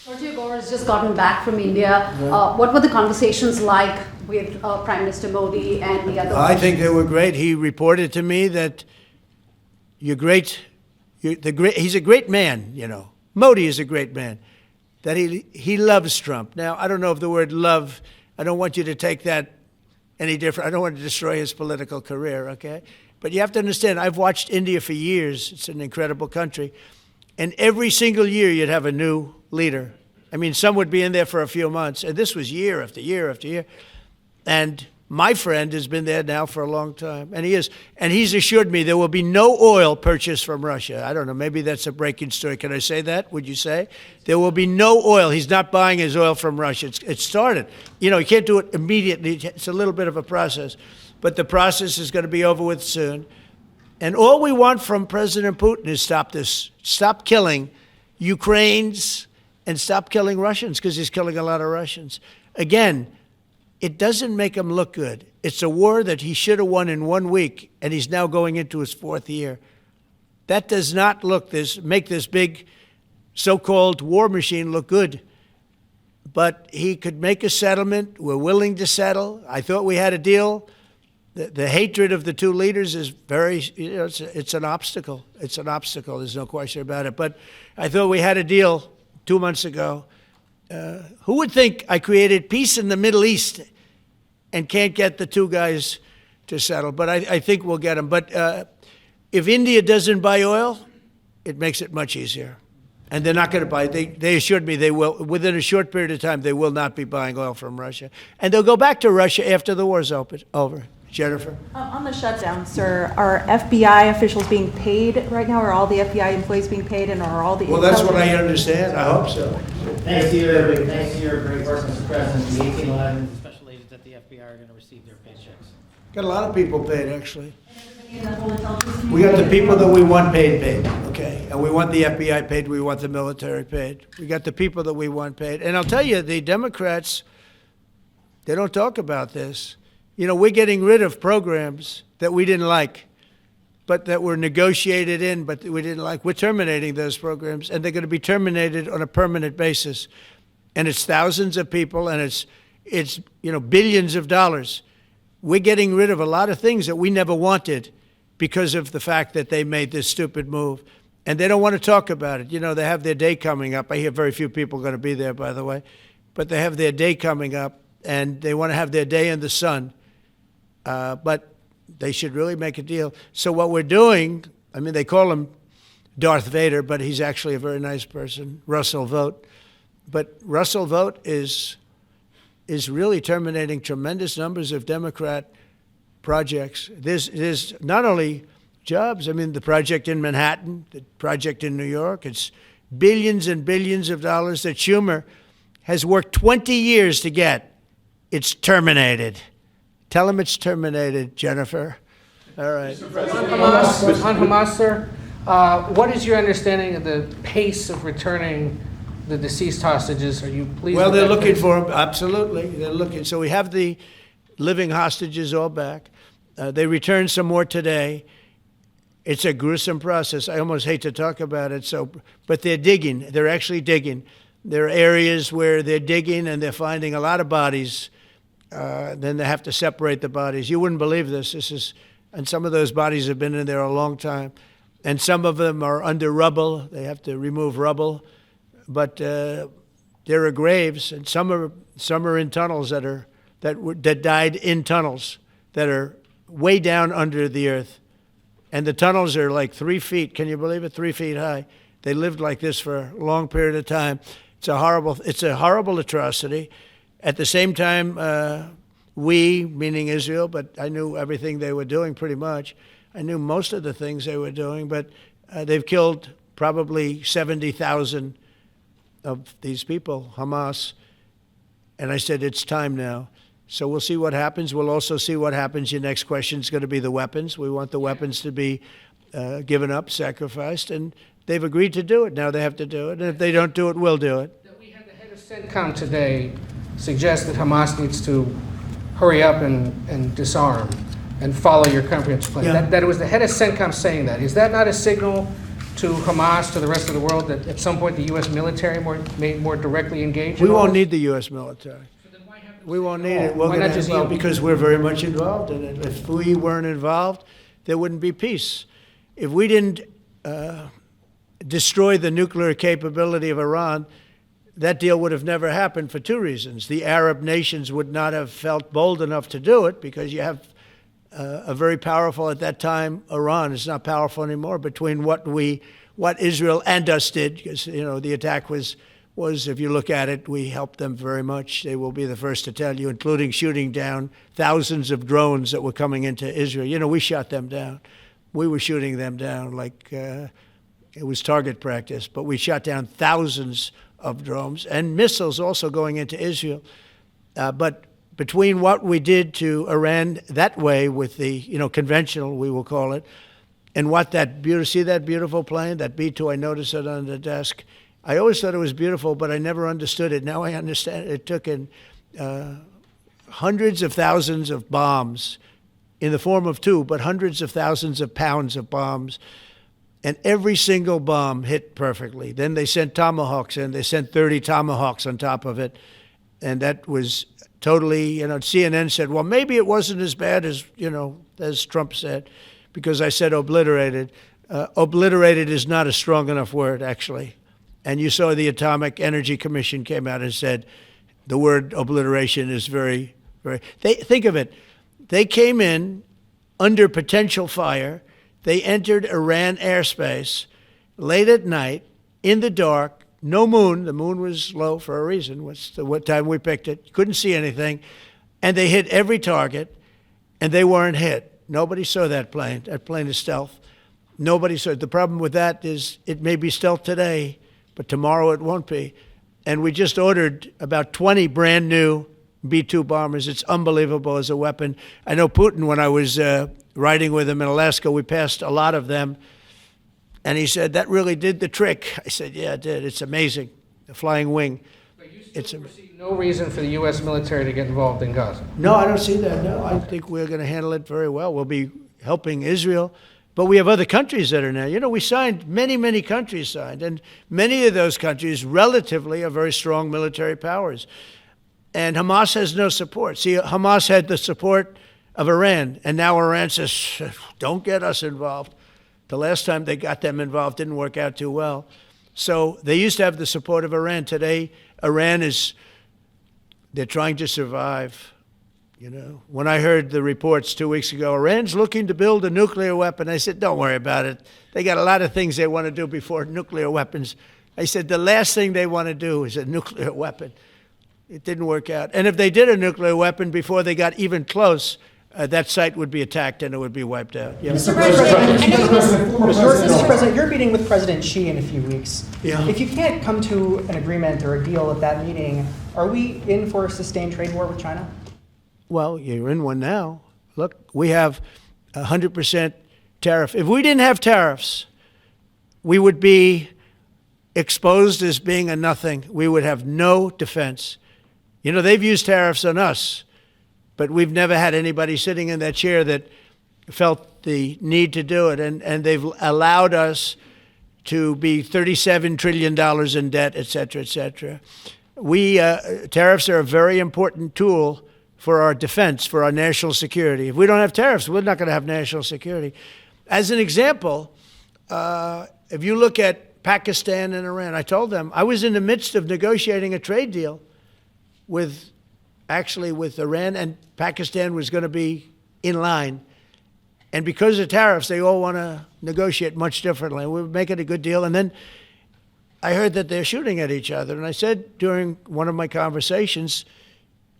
Speaker 9: Sergio Gore has just gotten back from India. What were the conversations like with Prime Minister Modi and the other?
Speaker 2: I think they were great. He reported to me that he's a great man, you know. Modi is a great man. That he loves Trump. Now, I don't know if the word love, I don't want you to take that any different. I don't want to destroy his political career, okay? But you have to understand, I've watched India for years. It's an incredible country. And every single year you'd have a new leader. I mean, some would be in there for a few months. And this was year after year after year. And my friend has been there now for a long time, and he's assured me there will be no oil purchased from Russia. I don't know, maybe that's a breaking story. Can I say that? Would you say? There will be no oil. He's not buying his oil from Russia. It started. You know, you can't do it immediately. It's a little bit of a process, but the process is going to be over with soon. And all we want from President Putin is stop this. Stop killing Ukrainians and stop killing Russians, because he's killing a lot of Russians. Again, it doesn't make him look good. It's a war that he should have won in 1 week, and he's now going into his 4th year. That does not make this big so-called war machine look good. But he could make a settlement. We're willing to settle. I thought we had a deal. The hatred of the two leaders is very, you know, it's an obstacle. It's an obstacle. There's no question about it. But I thought we had a deal 2 months ago. Who would think I created peace in the Middle East and can't get the two guys to settle? But I think we'll get them. But if India doesn't buy oil, it makes it much easier. And they're not going to buy. They assured me they will, within a short period of time, they will not be buying oil from Russia. And they'll go back to Russia after the war's over. Jennifer?
Speaker 13: On the shutdown, sir, are FBI officials being paid right now? Are all the FBI employees being paid, and are all the...
Speaker 2: Well, that's what I understand. I hope so.
Speaker 3: Thanks to your great work, Mr. President, the 1811 special agents at the FBI are going to receive their paychecks.
Speaker 2: Got a lot of people paid, actually. We got the people that we want paid, okay? And we want the FBI paid, we want the military paid. We got the people that we want paid. And I'll tell you, the Democrats, they don't talk about this. You know, we're getting rid of programs that we didn't like, but that were negotiated in, but we didn't like. We're terminating those programs, and they're going to be terminated on a permanent basis. And it's thousands of people, and it's billions of dollars. We're getting rid of a lot of things that we never wanted because of the fact that they made this stupid move. And they don't want to talk about it. You know, they have their day coming up. I hear very few people are going to be there, by the way. But they have their day coming up, and they want to have their day in the sun. But they should really make a deal. So what we're doing, I mean, they call him Darth Vader, but he's actually a very nice person, Russell Vogt. But Russell Vogt is really terminating tremendous numbers of Democrat projects. There's not only jobs, I mean, the project in Manhattan, the project in New York, it's billions and billions of dollars that Schumer has worked 20 years to get. It's terminated. Tell him it's terminated, Jennifer. All right.
Speaker 10: On Hamas, sir, what is your understanding of the pace of returning the deceased hostages? Are you pleased?
Speaker 2: Well,
Speaker 10: with
Speaker 2: they're
Speaker 10: that
Speaker 2: looking
Speaker 10: pace?
Speaker 2: for them. Absolutely, they're looking. So we have the living hostages all back. They returned some more today. It's a gruesome process. I almost hate to talk about it. But they're digging. They're actually digging. There are areas where they're digging and they're finding a lot of bodies. Then they have to separate the bodies. You wouldn't believe this. And some of those bodies have been in there a long time. And some of them are under rubble. They have to remove rubble. But there are graves, and some are in tunnels that died in tunnels that are way down under the earth. And the tunnels are like 3 feet. Can you believe it? 3 feet high. They lived like this for a long period of time. It's a horrible atrocity. At the same time, we, meaning Israel, but I knew everything they were doing pretty much. I knew most of the things they were doing, but they've killed probably 70,000 of these people, Hamas. And I said, it's time now. So we'll see what happens. We'll also see what happens. Your next question is going to be the weapons. We want the weapons to be given up, sacrificed, and they've agreed to do it. Now they have to do it. And if they don't do it, we'll do it.
Speaker 10: We had the head of CENTCOM today suggest that Hamas needs to hurry up and disarm and follow your comprehensive plan.
Speaker 2: Yeah.
Speaker 10: That it was the head of CENTCOM saying that. Is that not a signal to Hamas, to the rest of the world, that at some point the U.S. military may more directly engage?
Speaker 2: We won't need the U.S. military. We won't need it.
Speaker 10: Why not just you?
Speaker 2: Because we're very much involved in it. If we weren't involved, there wouldn't be peace. If we didn't destroy the nuclear capability of Iran, that deal would have never happened for two reasons. The Arab nations would not have felt bold enough to do it because you have a very powerful, at that time, Iran. It's not powerful anymore between what Israel and us did, because the attack was, if you look at it, we helped them very much. They will be the first to tell you, including shooting down thousands of drones that were coming into Israel. We shot them down. We were shooting them down like it was target practice, but we shot down thousands of drones and missiles also going into Israel. But between what we did to Iran that way with the, conventional, we will call it, and what see that beautiful plane, that B-2, I noticed it on the desk. I always thought it was beautiful, but I never understood it. Now I understand it. It took in hundreds of thousands of bombs in the form of two, but hundreds of thousands of pounds of bombs. And every single bomb hit perfectly. Then they sent Tomahawks in. They sent 30 Tomahawks on top of it. And that was totally, CNN said, well, maybe it wasn't as bad as Trump said, because I said obliterated. Obliterated is not a strong enough word, actually. And you saw the Atomic Energy Commission came out and said the word obliteration is very, very... Think of it. They came in under potential fire. They entered Iran airspace late at night in the dark, no moon. The moon was low for a reason. What's the what time we picked it? Couldn't see anything. And they hit every target, and they weren't hit. Nobody saw that plane. That plane is stealth. Nobody saw it. The problem with that is it may be stealth today, but tomorrow it won't be. And we just ordered about 20 brand new B-2 bombers. It's unbelievable as a weapon. I know Putin, when I was riding with him in Alaska, we passed a lot of them. And he said, that really did the trick. I said, yeah, it did. It's amazing. The flying wing.
Speaker 10: But you still foresee no reason for the U.S. military to get involved in Gaza?
Speaker 2: No, I don't see that. No, I think we're going to handle it very well. We'll be helping Israel. But we have other countries that are now. You know, we signed, many countries signed. And many of those countries relatively are very strong military powers. And Hamas has no support. See, Hamas had the support of Iran. And now Iran says, don't get us involved. The last time they got them involved didn't work out too well. So they used to have the support of Iran. Today, Iran they're trying to survive. You know, when I heard the reports 2 weeks ago, Iran's looking to build a nuclear weapon, I said, don't worry about it. They got a lot of things they want to do before nuclear weapons. I said, the last thing they want to do is a nuclear weapon. It didn't work out. And if they did a nuclear weapon before they got even close, that site would be attacked and it would be wiped out. Yeah.
Speaker 7: Mr. President, you're meeting with President Xi in a few weeks.
Speaker 2: Yeah.
Speaker 7: If you can't come to an agreement or a deal at that meeting, are we in for a sustained trade war with China?
Speaker 2: Well, you're in one now. Look, we have 100% tariff. If we didn't have tariffs, we would be exposed as being a nothing. We would have no defense. You know, they've used tariffs on us, but we've never had anybody sitting in that chair that felt the need to do it. And they've allowed us to be $37 trillion in debt, et cetera, et cetera. Tariffs are a very important tool for our defense, for our national security. If we don't have tariffs, we're not going to have national security. As an example, if you look at Pakistan and Iran, I told them I was in the midst of negotiating a trade deal with Iran, and Pakistan was going to be in line. And because of tariffs, they all want to negotiate much differently. We're making a good deal. And then I heard that they're shooting at each other. And I said during one of my conversations,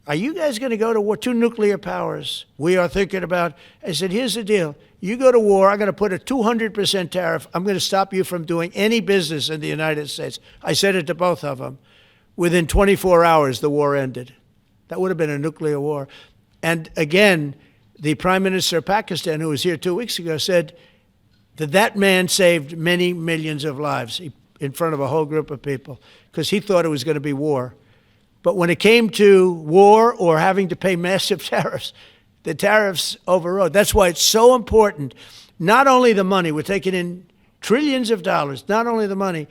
Speaker 2: are you guys going to go to war? 2 nuclear powers. We are thinking about, I said, here's the deal. You go to war, I'm going to put a 200% tariff. I'm going to stop you from doing any business in the United States. I said it to both of them. Within 24 hours, the war ended. That would have been a nuclear war. And again, the Prime Minister of Pakistan, who was here 2 weeks ago, said that man saved many millions of lives in front of a whole group of people because he thought it was going to be war. But when it came to war or having to pay massive tariffs, the tariffs overrode. That's why it's so important. Not only the money, we're taking in trillions of dollars, not only the money,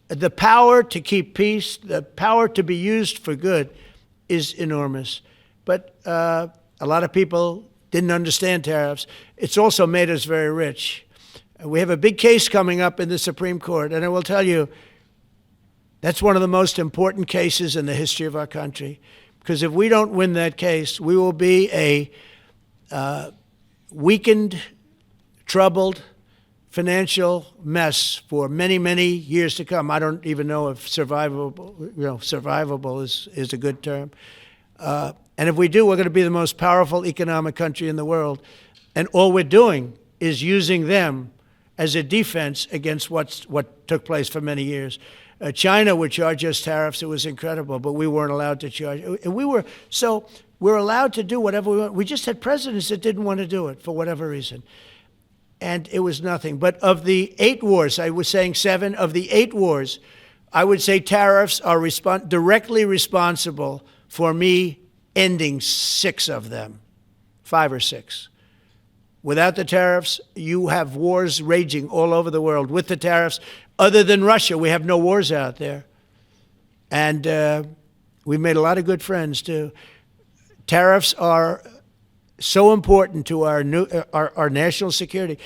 Speaker 2: the power to keep peace, the power to be used for good is enormous. But a lot of people didn't understand tariffs. It's also made us very rich. We have a big case coming up in the Supreme Court, and I will tell you, that's one of the most important cases in the history of our country. Because if we don't win that case, we will be a weakened, troubled, financial mess for many, many years to come. I don't even know if survivable is a good term. And if we do, we're going to be the most powerful economic country in the world. And all we're doing is using them as a defense against what took place for many years. China would charge us tariffs. It was incredible, but we weren't allowed to charge. And we're allowed to do whatever we want. We just had presidents that didn't want to do it for whatever reason. And it was nothing. But of the 8 wars, I was saying 7, of the 8 wars, I would say tariffs are directly responsible for me ending 6 of them, 5 or 6. Without the tariffs, you have wars raging all over the world. With the tariffs, other than Russia, we have no wars out there. And we've made a lot of good friends, too. Tariffs are so important to our national security.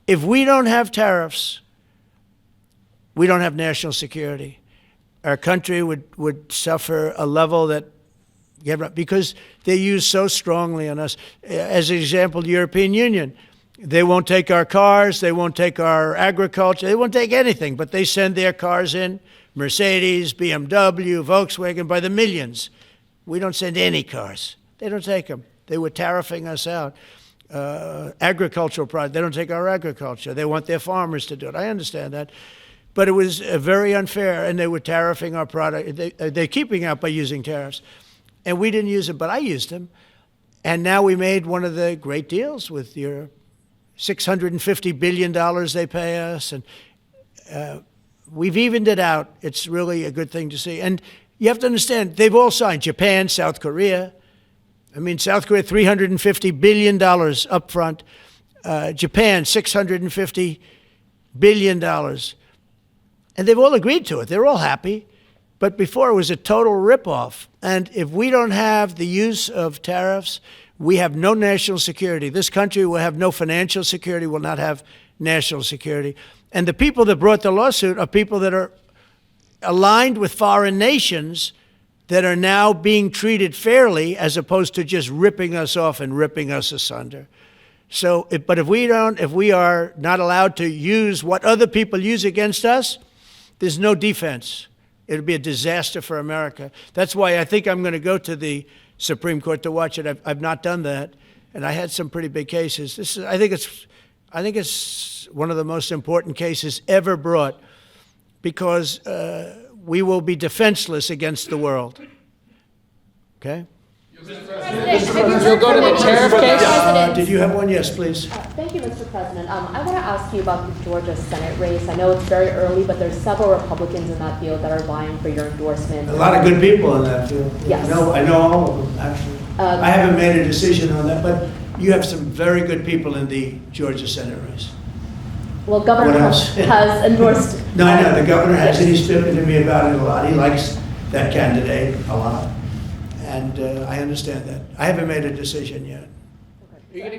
Speaker 2: If we don't have tariffs, we don't have national security. Our country would suffer a level that, because they're used so strongly on us. As an example, the European Union. They won't take our cars. They won't take our agriculture. They won't take anything, but they send their cars in, Mercedes, BMW, Volkswagen, by the millions. We don't send any cars. They don't take them. They were tariffing us out. Agricultural products, they don't take our agriculture. They want their farmers to do it. I understand that. But it was very unfair, and they were tariffing our product. They're keeping out by using tariffs. And we didn't use them, but I used them. And now we made one of the great deals with your $650 billion they pay us. And we've evened it out. It's really a good thing to see. And you have to understand, they've all signed. Japan, South Korea. I mean, South Korea, $350 billion up front. Japan, $650 billion. And they've all agreed to it. They're all happy. But before, it was a total ripoff. And if we don't have the use of tariffs, we have no national security. This country will have no financial security, will not have national security. And the people that brought the lawsuit are people that are aligned with foreign nations that are now being treated fairly as opposed to just ripping us off and ripping us asunder. So, but if we are not allowed to use what other people use against us, there's no defense. It'll be a disaster for America. That's why I think I'm going to go to the Supreme Court to watch it. I've not done that, and I had some pretty big cases. I think it's one of the most important cases ever brought, because we will be defenseless against the world. Okay?
Speaker 10: You'll go to the tariff case?
Speaker 2: Did you have one? Yes, please.
Speaker 14: Thank you, Mr. President. I want to ask you about the Georgia Senate race. I know it's very early, but there's several Republicans in that field that are vying for your endorsement.
Speaker 2: A lot of good people in that field.
Speaker 14: Yes.
Speaker 2: I know all of them, actually. I haven't made a decision on that, but you have some very good people in the Georgia Senate race.
Speaker 14: Well, Governor Trump has endorsed.
Speaker 2: No, I know. The governor has, and he's spoken to me about it a lot. He likes that candidate a lot. And I understand that. I haven't made a decision yet.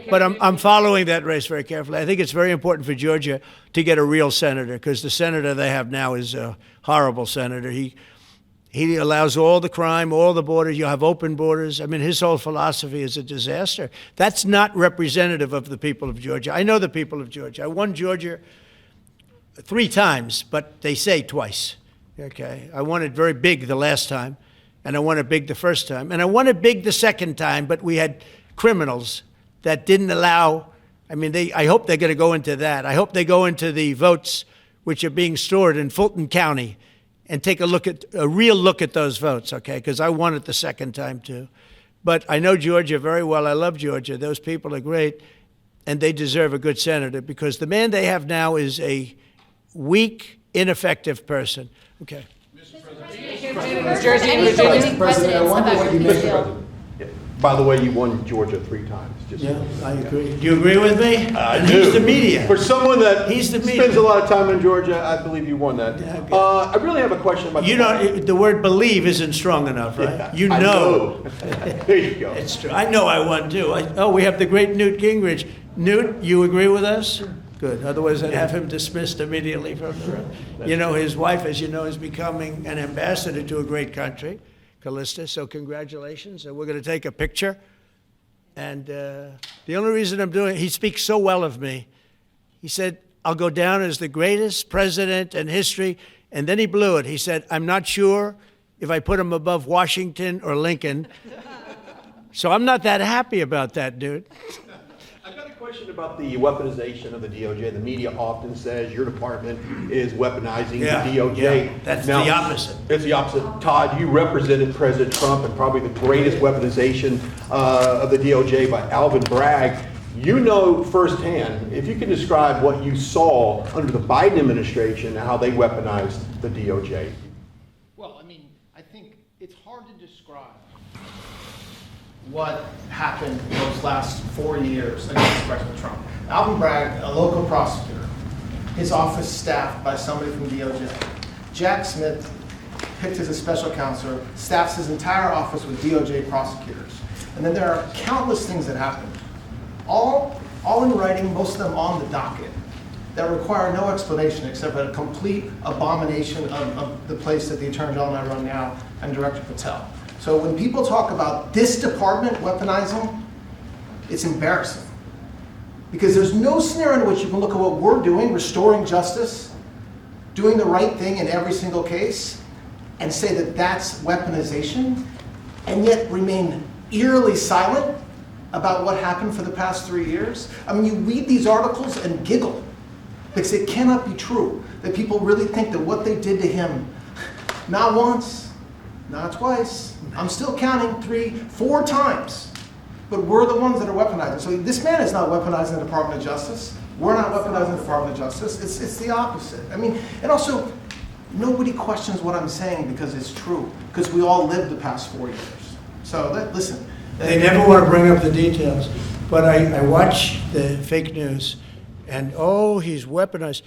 Speaker 2: But I'm following that race very carefully. I think it's very important for Georgia to get a real senator, because the senator they have now is a horrible senator. He allows all the crime, all the borders. You have open borders. I mean, his whole philosophy is a disaster. That's not representative of the people of Georgia. I know the people of Georgia. I won Georgia 3 times, but they say twice. Okay, I won it very big the last time. And I won it big the first time. And I won it big the second time, but we had criminals that didn't allow, I mean, I hope they're going to go into that. I hope they go into the votes which are being stored in Fulton County and take a real look at those votes, okay? Because I won it the second time too. But I know Georgia very well. I love Georgia. Those people are great, and they deserve a good senator, because the man they have now is a weak, ineffective person. Okay.
Speaker 10: New Jersey and Virginia.
Speaker 6: By the way, you won Georgia 3 times. Just
Speaker 2: Yeah, I agree. Do you agree with me?
Speaker 6: I
Speaker 2: And
Speaker 6: do.
Speaker 2: he's the media.
Speaker 6: For someone that
Speaker 2: He's the
Speaker 6: spends
Speaker 2: media.
Speaker 6: a lot of time in Georgia, I believe you won that.
Speaker 2: Yeah, okay.
Speaker 6: I really have a question about
Speaker 2: You know, the word believe isn't strong enough, right?
Speaker 6: Yeah,
Speaker 2: You
Speaker 6: I
Speaker 2: know.
Speaker 6: there you go.
Speaker 2: It's true. I know I won too. We have the great Newt Gingrich. Newt, you agree with us? Good. Otherwise, I'd have him dismissed immediately from the room. You know, his wife, as you know, is becoming an ambassador to a great country, Callista. So congratulations. And we're going to take a picture. And the only reason I'm doing it, he speaks so well of me. He said, I'll go down as the greatest president in history. And then he blew it. He said, I'm not sure if I put him above Washington or Lincoln. So I'm not that happy about that, dude.
Speaker 6: I've got a question about the weaponization of the DOJ. The media often says your department is weaponizing the DOJ.
Speaker 2: Yeah, that's
Speaker 6: Now,
Speaker 2: the opposite.
Speaker 6: It's the opposite. Todd, you represented President Trump and probably the greatest weaponization of the DOJ by Alvin Bragg. You know firsthand, if you could describe what you saw under the Biden administration and how they weaponized the DOJ.
Speaker 5: Well, I mean, I think it's hard to describe what happened those last 4 years against President Trump. Alvin Bragg, a local prosecutor, his office staffed by somebody from DOJ. Jack Smith, picked as a special counsel, staffs his entire office with DOJ prosecutors. And then there are countless things that happened, all in writing, most of them on the docket, that require no explanation except a complete abomination of the place that the Attorney General and I run now, and Director Patel. So when people talk about this department weaponizing, it's embarrassing.
Speaker 12: Because there's no scenario in which you can look at what we're doing, restoring justice, doing the right thing in every single case, and say that that's weaponization, and yet remain eerily silent about what happened for the past 3 years. I mean, you read these articles and giggle, because it cannot be true that people really think that what they did to him, not once, not twice, I'm still counting 3, 4 times, but we're the ones that are weaponizing. So this man is not weaponizing the Department of Justice. We're not weaponizing the Department of Justice. It's the opposite. I mean, and also, nobody questions what I'm saying because it's true, because we all lived the past 4 years. So listen.
Speaker 2: They never want to bring up the details, but I watch the fake news, and oh, he's weaponized,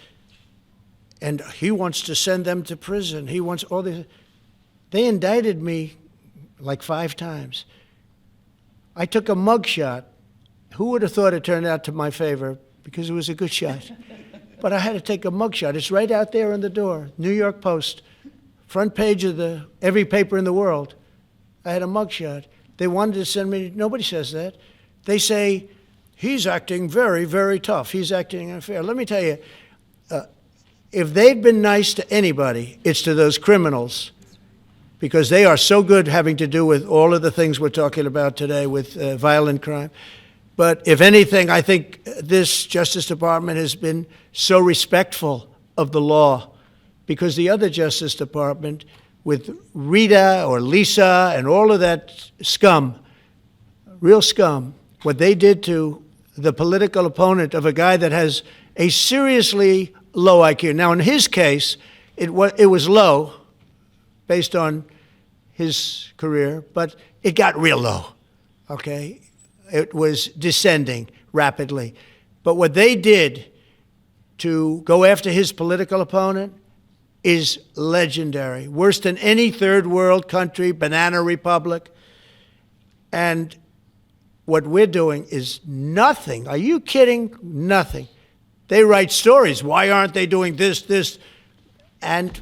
Speaker 2: and he wants to send them to prison. He wants all these. They indicted me like 5 times. I took a mug shot. Who would have thought it turned out to my favor? Because it was a good shot. But I had to take a mug shot. It's right out there on the door. New York Post, front page of every paper in the world. I had a mug shot. They wanted to send me, nobody says that. They say, he's acting very, very tough. He's acting unfair. Let me tell you, if they've been nice to anybody, it's to those criminals, because they are so good having to do with all of the things we're talking about today with violent crime. But if anything, I think this Justice Department has been so respectful of the law, because the other Justice Department, with Rita or Lisa and all of that scum, real scum, what they did to the political opponent of a guy that has a seriously low IQ. Now, in his case, it was low based on his career, but it got real low, okay? It was descending rapidly. But what they did to go after his political opponent is legendary, worse than any third world country, banana republic. And what we're doing is nothing. Are you kidding? Nothing. They write stories. Why aren't they doing this? And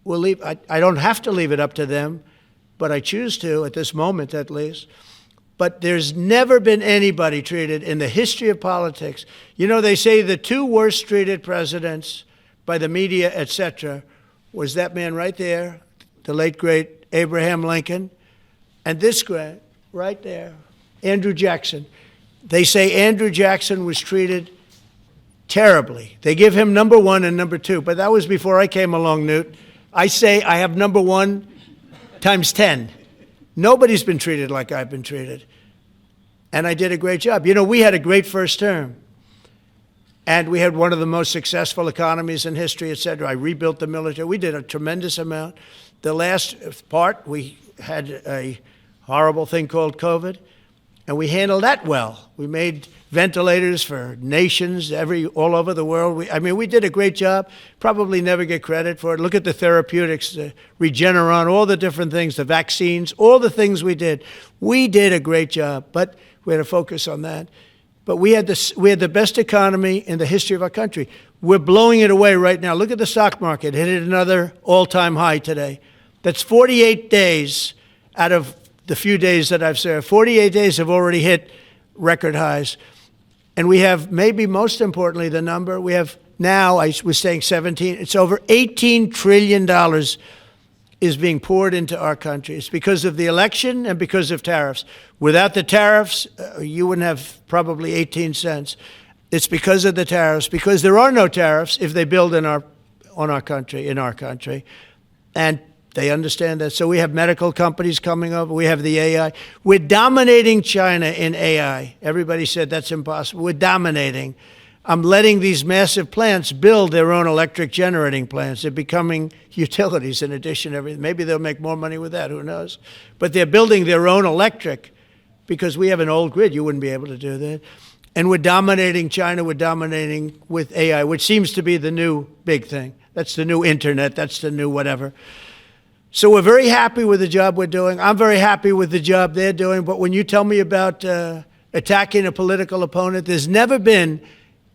Speaker 2: we'll leave. I don't have to leave it up to them, but I choose to at this moment at least. But there's never been anybody treated in the history of politics. You know, they say the 2 worst treated presidents by the media, etc., was that man right there, the late, great Abraham Lincoln, and this guy right there, Andrew Jackson. They say Andrew Jackson was treated terribly. They give him number 1 and number 2, but that was before I came along, Newt. I say I have number 1 times 10. Nobody's been treated like I've been treated. And I did a great job. You know, we had a great first term. And we had one of the most successful economies in history, et cetera. I rebuilt the military. We did a tremendous amount. The last part, we had a horrible thing called COVID, and we handled that well. We made ventilators for nations all over the world. We did a great job. Probably never get credit for it. Look at the therapeutics, the Regeneron, all the different things, the vaccines, all the things we did. We did a great job, but we had to focus on that. But we had the best economy in the history of our country. We're blowing it away right now. Look at the stock market. It hit another all-time high today. That's 48 days out of the few days that I've served. 48 days have already hit record highs. And we have, maybe most importantly, the number, we have now, I was saying 17, it's over $18 trillion is being poured into our country. It's because of the election and because of tariffs. Without the tariffs, you wouldn't have probably 18 cents. It's because of the tariffs, because there are no tariffs if they build in our country. And they understand that. So we have medical companies coming over. We have the AI. We're dominating China in AI. Everybody said that's impossible. We're dominating. I'm letting these massive plants build their own electric generating plants. They're becoming utilities in addition to everything. Maybe they'll make more money with that, who knows? But they're building their own electric because we have an old grid. You wouldn't be able to do that. And we're dominating China. We're dominating with AI, which seems to be the new big thing. That's the new internet. That's the new whatever. So we're very happy with the job we're doing. I'm very happy with the job they're doing. But when you tell me about attacking a political opponent, there's never been,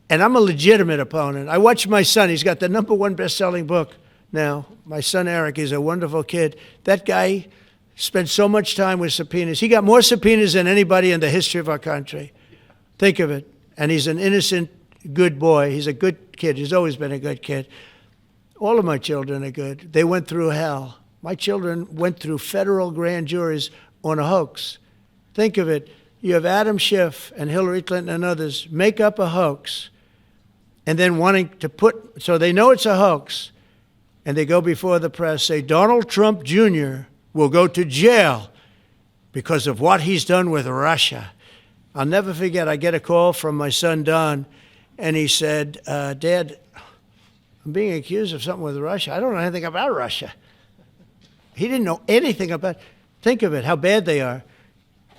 Speaker 2: and I'm a legitimate opponent. I watch my son. He's got the #1 best-selling book now. My son, Eric, he's a wonderful kid. That guy spent so much time with subpoenas. He got more subpoenas than anybody in the history of our country. Think of it. And he's an innocent, good boy. He's a good kid. He's always been a good kid. All of my children are good. They went through hell. My children went through federal grand juries on a hoax. Think of it. You have Adam Schiff and Hillary Clinton and others make up a hoax and then wanting to put, so they know it's a hoax, and they go before the press, say Donald Trump Jr. will go to jail because of what he's done with Russia. I'll never forget, I get a call from my son Don, and he said, Dad, I'm being accused of something with Russia. I don't know anything about Russia. He didn't know anything about, think of it, how bad they are.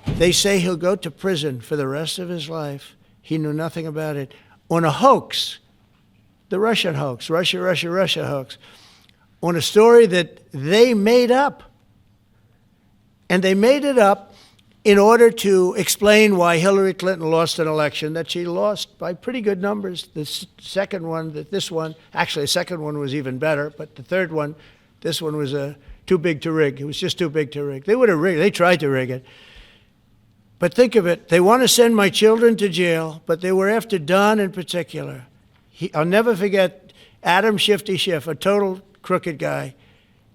Speaker 2: They say he'll go to prison for the rest of his life. He knew nothing about it. On a hoax, the Russian hoax, Russia hoax, on a story that they made up. And they made it up in order to explain why Hillary Clinton lost an election that she lost by pretty good numbers. The second one, actually the second one was even better, but the third one, this one was too big to rig. It was just too big to rig. They would have rigged, they tried to rig it. But think of it, they want to send my children to jail, but they were after Don in particular. I'll never forget Adam Shifty Schiff, a total crooked guy,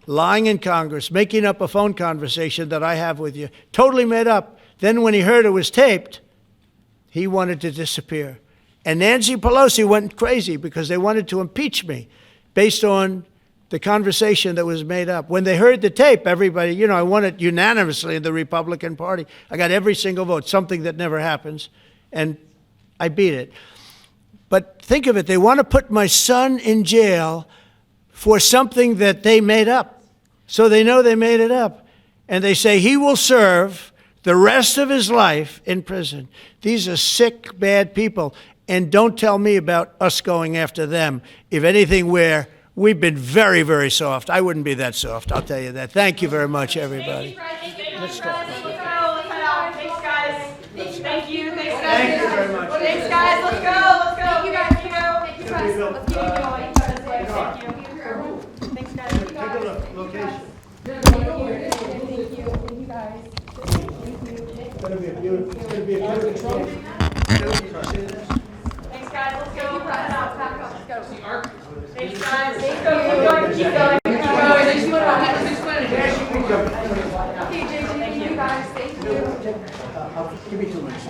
Speaker 2: lying in Congress, making up a phone conversation that I have with you, totally made up. Then when he heard it was taped, he wanted to disappear. And Nancy Pelosi went crazy because they wanted to impeach me based on the conversation that was made up. When they heard the tape, everybody, I won it unanimously in the Republican Party. I got every single vote, something that never happens, and I beat it. But think of it, they want to put my son in jail for something that they made up. So they know they made it up. And they say he will serve the rest of his life in prison. These are sick, bad people. And don't tell me about us going after them. If anything, we've been very, very soft. I wouldn't be that soft, I'll tell you that. Thank you very much, everybody. Let's talk.
Speaker 1: Thanks, guys. Thank you. Thanks, guys.
Speaker 2: Thank you very much.
Speaker 1: Thanks, guys. Let's go. Thank you, guys. Thank you, guys. Let's keep it going. Thank you. Thanks, guys.
Speaker 2: Take a look, location.
Speaker 1: Thank you, guys.
Speaker 2: It's going to be a beautiful
Speaker 1: Thanks, guys. Let's go. Pack up. Let's go. Thanks, guys. Keep going. Keep going. Okay, JJ, thank you guys. Thank you.
Speaker 2: Give me 2 minutes.